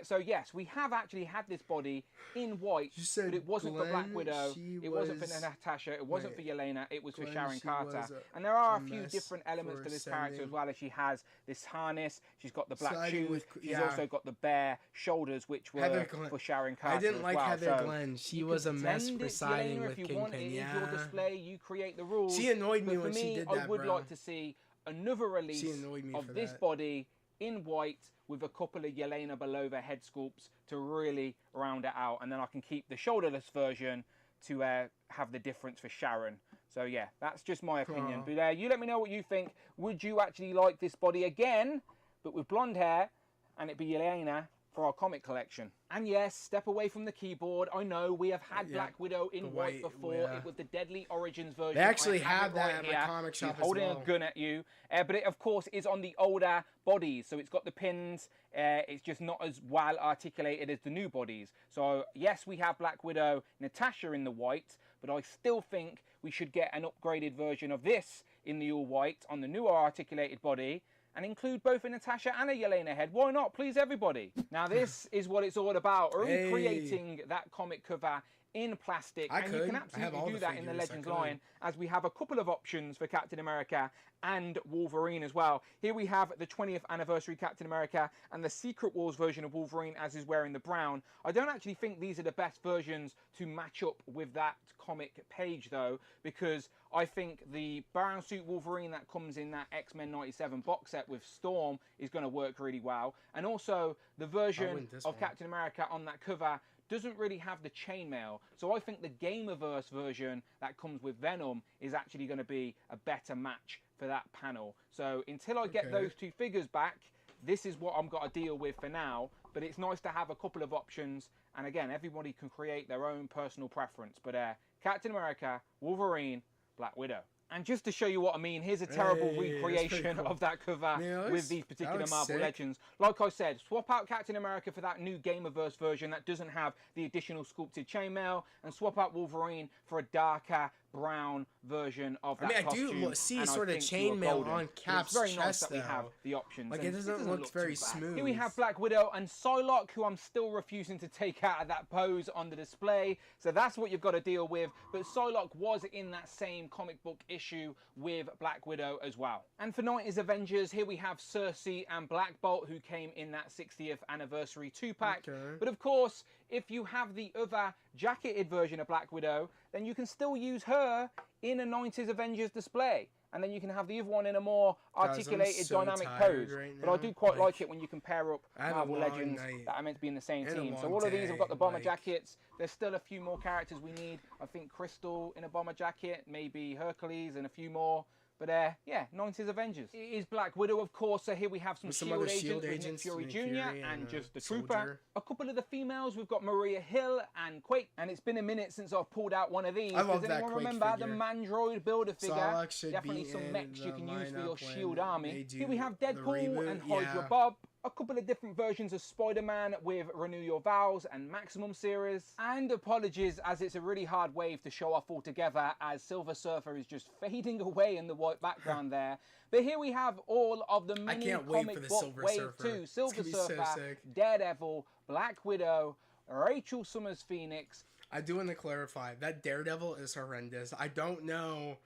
So yes, we have actually had this body in white, You said but it wasn't for Black Glenn, Widow, she it wasn't for was- Natasha, it wasn't wait, for Yelena, it was for Glenn, Sharon she Carter. was And there are a a few mess different elements for to this character as sending- well, as she has this harness, she's got the black Sliding shoes, with- she's yeah. also got the bare shoulders, which were Heather Glenn- for Sharon Carter I didn't as like well. Heather So Glenn. She you was can a mess pretend it's presiding Yelena with if you want. It Kingpin. is your Yeah. display, you create the rules. She annoyed me But when for she me, did I that, would bro. like to see another release annoyed me of for this that. body in white with a couple of Yelena Belova head sculpts to really round it out, and then I can keep the shoulderless version to have the difference for Sharon. So yeah, that's just my opinion. But you let me know what you think. Would you actually like this body again, but with blonde hair, and it be Yelena for our comic collection? And yes, step away from the keyboard. I know we have had Black Widow in white before. It was the Deadly Origins version. They actually I have that right at here. my comic shop She's holding as well. a gun at you. But it, of course, is on the older bodies. So it's got the pins. It's just not as well articulated as the new bodies. So yes, we have Black Widow, Natasha in the white, but I still think we should get an upgraded version of this in the all white on the newer articulated body, and include both a Natasha and a Yelena head. Why not? Please, everybody. Now, this is what it's all about. Recreating that comic cover in plastic. You can absolutely do that in the Legends line, as we have a couple of options for Captain America and Wolverine as well. Here we have the 20th anniversary Captain America and the Secret Wars version of Wolverine, as is wearing the brown. I don't actually think these are the best versions to match up with that comic page, though, because I think the brown suit Wolverine that comes in that X-Men 97 box set with Storm is going to work really well. And also, the version of Captain America on that cover doesn't really have the chainmail. So I think the Gamerverse version that comes with Venom is actually going to be a better match for that panel. So until I get those two figures back, this is what I've got to deal with for now. But it's nice to have a couple of options. And again, everybody can create their own personal preference. But Captain America, Wolverine, Black Widow. And just to show you what I mean, here's a terrible recreation of that cover with these particular Marvel Legends. Like I said, swap out Captain America for that new Gamerverse version that doesn't have the additional sculpted chainmail, and swap out Wolverine for a darker brown version of that costume. I do see sort of chainmail on Cap's chest, very nice that we have the options. Like, it doesn't look very smooth. Here we have Black Widow and Psylocke, who I'm still refusing to take out of that pose on the display. So that's what you've got to deal with. But Psylocke was in that same comic book issue with Black Widow as well. And for 90s Avengers, here we have Cersei and Black Bolt, who came in that 60th anniversary 2-pack. But of course, if you have the other jacketed version of Black Widow, then you can still use her in a 90s Avengers display. And then you can have the other one in a more articulated, dynamic pose. But I do quite like it when you can pair up Marvel Legends that are meant to be in the same team. So all of these have got the bomber jackets. There's still a few more characters we need. I think Crystal in a bomber jacket, maybe Hercules and a few more. But yeah, 90s Avengers. It is Black Widow, of course. So here we have some Shield agents with Nick Fury Jr. and just the Trooper. A couple of the females, we've got Maria Hill and Quake. And it's been a minute since I've pulled out one of these. Does anyone remember the Mandroid Builder figure? Definitely some mechs you can use for your Shield army. Here we have Deadpool and Hydra Bob. A couple of different versions of Spider-Man with Renew Your Vows and Maximum series. And apologies, as it's a really hard wave to show off altogether, as Silver Surfer is just fading away in the white background there. But here we have all of the mini comic book Wave 2. Silver Surfer, Daredevil, Black Widow, Rachel Summers Phoenix. I do want to clarify, that Daredevil is horrendous. I don't know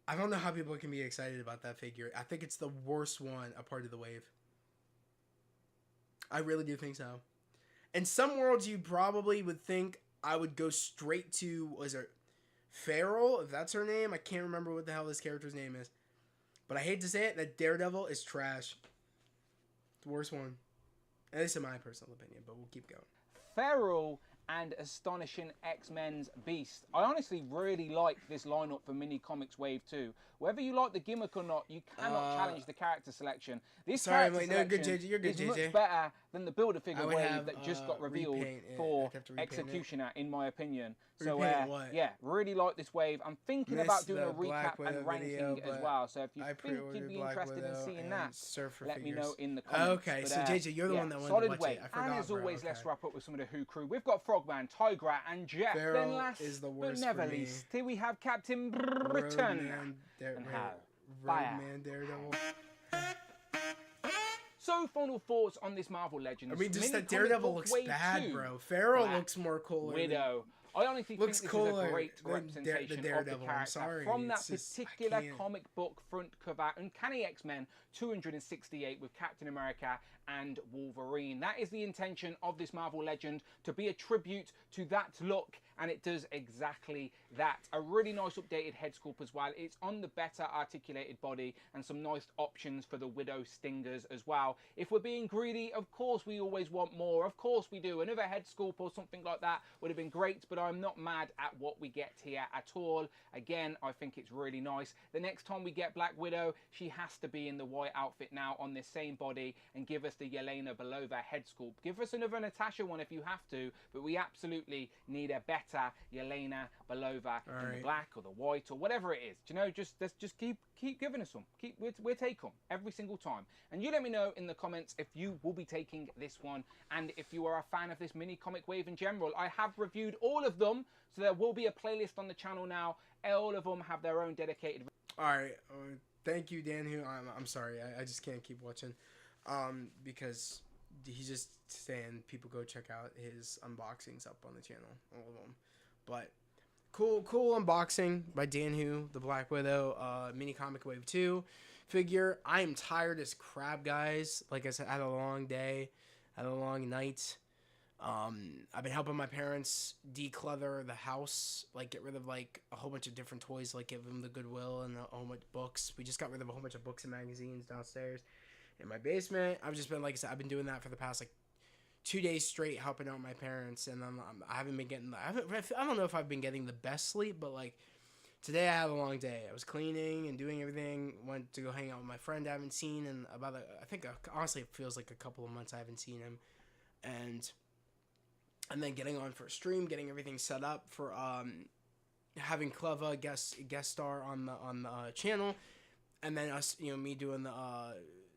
how people can be excited about that figure. I think it's the worst one a part of the wave. I really do think so. In some worlds, you probably would think I would go straight to, was it Farrell, if that's her name? I can't remember what the hell this character's name is. But I hate to say it, that Daredevil is trash. It's the worst one. At least in my personal opinion, but we'll keep going. Farrell and Astonishing X-Men's Beast. I honestly really like this lineup for Mini Comics Wave 2. Whether you like the gimmick or not, you cannot challenge the character selection. This character selection is much better than the Build-A-Figure wave that just got revealed for Executioner, in my opinion. So, yeah, really like this wave. I'm thinking about doing a recap and ranking as well. So if you think you'd be interested in seeing that, let me know in the comments. Okay, so JJ, you're the one that wanted to watch it. I forgot, and as always, let's wrap up with some of the Who crew. We've got Frogman, Tigra, and Jeff. Then last but never least, here we have Captain Britain and Hal. Daredevil. So, final thoughts on this Marvel Legends. I mean, just that Daredevil looks bad, bro. Farrell looks more cooler. Widow. I honestly think this is a great representation of the character from that particular comic book front cover. Uncanny X-Men 268 with Captain America and Wolverine. That is the intention of this Marvel Legend, to be a tribute to that look, and it does exactly that. A really nice updated head sculpt as well. It's on the better articulated body, and some nice options for the Widow stingers as well. If we're being greedy, of course we always want more. Of course we do. Another head sculpt or something like that would have been great, but I'm not mad at what we get here at all. Again, I think it's really nice. The next time we get Black Widow, she has to be in the white outfit now on this same body, and give us the Yelena Belova head sculpt. Give us another Natasha one if you have to, but we absolutely need a better Yelena Belova in the black or the white or whatever it is. Do you know, just keep giving us some. We'll take them every single time. And you let me know in the comments if you will be taking this one, and if you are a fan of this mini comic wave in general. I have reviewed all of them, so there will be a playlist on the channel now. All of them have their own dedicated. All right, thank you, Dan. Who I'm sorry, I just can't keep watching, because he's just saying people go check out his unboxings up on the channel, all of them. But cool unboxing by Dan Who, the Black Widow mini comic wave 2 figure. I am tired as crap, guys. Like I said, I had a long day, had a long night. I've been helping my parents declutter the house, like get rid of like a whole bunch of different toys, like give them the Goodwill and a whole bunch of books. We just got rid of a whole bunch of books and magazines downstairs in my basement. I've just been, like I said, I've been doing that for the past like 2 days straight, helping out my parents, and I haven't been getting. I don't know if I've been getting the best sleep, but like today I had a long day. I was cleaning and doing everything. Went to go hang out with my friend I haven't seen in about honestly it feels like a couple of months I haven't seen him, and then getting on for a stream, getting everything set up for having Cleva guest star on the channel, and then us, me doing the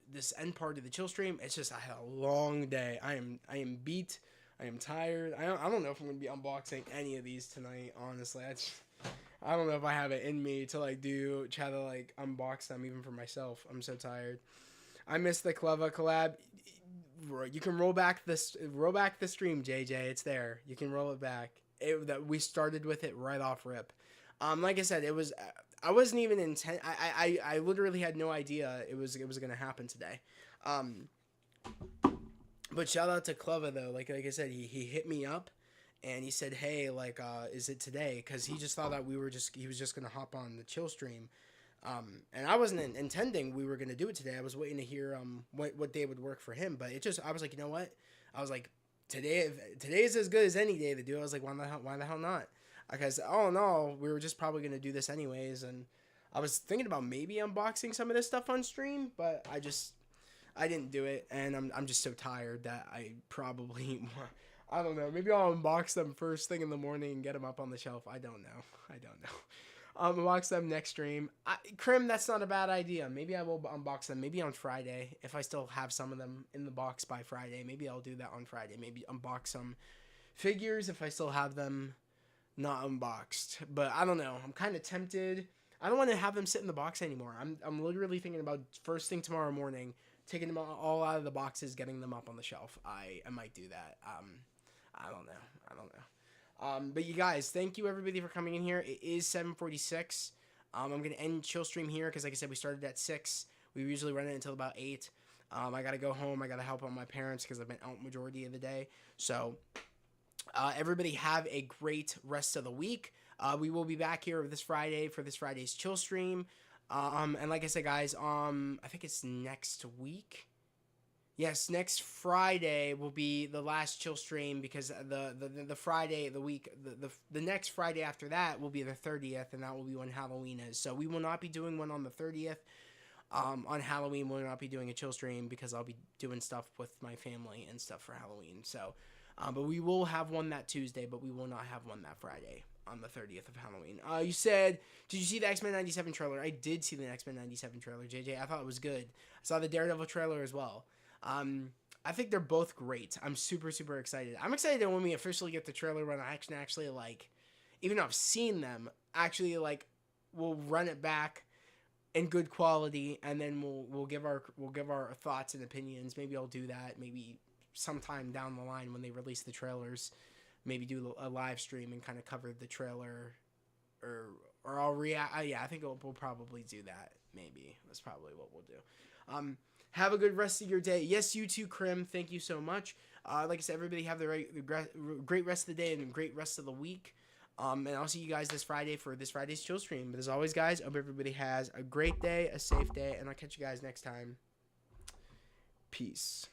this end part of the chill stream. It's just, I had a long day. I am beat. I am tired. I don't know if I'm gonna be unboxing any of these tonight. Honestly, I don't know if I have it in me to like try to like unbox them even for myself. I'm so tired. I missed the Cleva collab. You can roll back the stream, JJ. It's there. You can roll it back. That we started with it right off rip. Like I said, it was. I wasn't even intent. I literally had no idea it was gonna happen today. But shout out to Cleva though. Like I said, he hit me up, and he said, "Hey, like, is it today?" Because he just thought that he was just gonna hop on the chill stream. And I wasn't intending we were gonna do it today. I was waiting to hear what day would work for him. But I was like, you know what? I was like, today is as good as any day to do. I was like, why the hell not? Because oh no, we were just probably gonna do this anyways, and I was thinking about maybe unboxing some of this stuff on stream, but I didn't do it, and I'm just so tired that I probably I don't know. Maybe I'll unbox them first thing in the morning and get them up on the shelf. I don't know. I'll unbox them next stream. Crim, that's not a bad idea. Maybe I will unbox them. Maybe on Friday, if I still have some of them in the box by Friday. Maybe I'll do that on Friday. Maybe unbox some figures if I still have them not unboxed. But I don't know. I'm kind of tempted. I don't want to have them sit in the box anymore. I'm literally thinking about first thing tomorrow morning, taking them all out of the boxes, getting them up on the shelf. I might do that. I don't know. But you guys, thank you everybody for coming in here. It is 7:46. I'm gonna end chill stream here because, like I said, we started at 6. We usually run it until about 8. I gotta go home. I gotta help out my parents because I've been out majority of the day. So everybody have a great rest of the week. We will be back here this Friday for this Friday's chill stream. And like I said, guys, I think it's next week. Yes, next Friday will be the last chill stream because the Friday the week the next Friday after that will be the 30th, and that will be when Halloween is. So we will not be doing one on the 30th. On Halloween, we'll not be doing a chill stream because I'll be doing stuff with my family and stuff for Halloween. So, but we will have one that Tuesday, but we will not have one that Friday on the 30th of Halloween. You said, did you see the X-Men 97 trailer? I did see the X-Men 97 trailer, JJ. I thought it was good. I saw the Daredevil trailer as well. I think they're both great. I'm super, super excited. I'm excited that when we officially get the trailer run, I can actually, like, even though I've seen them, actually, like, we'll run it back in good quality, and then we'll give our thoughts and opinions. Maybe I'll do that. Maybe sometime down the line when they release the trailers, maybe do a live stream and kind of cover the trailer, or I'll react. Yeah, I think we'll probably do that. Maybe that's probably what we'll do. Have a good rest of your day. Yes, you too, Krim. Thank you so much. Like I said, everybody have the great rest of the day and a great rest of the week. And I'll see you guys this Friday for this Friday's chill stream. But as always, guys, I hope everybody has a great day, a safe day, and I'll catch you guys next time. Peace.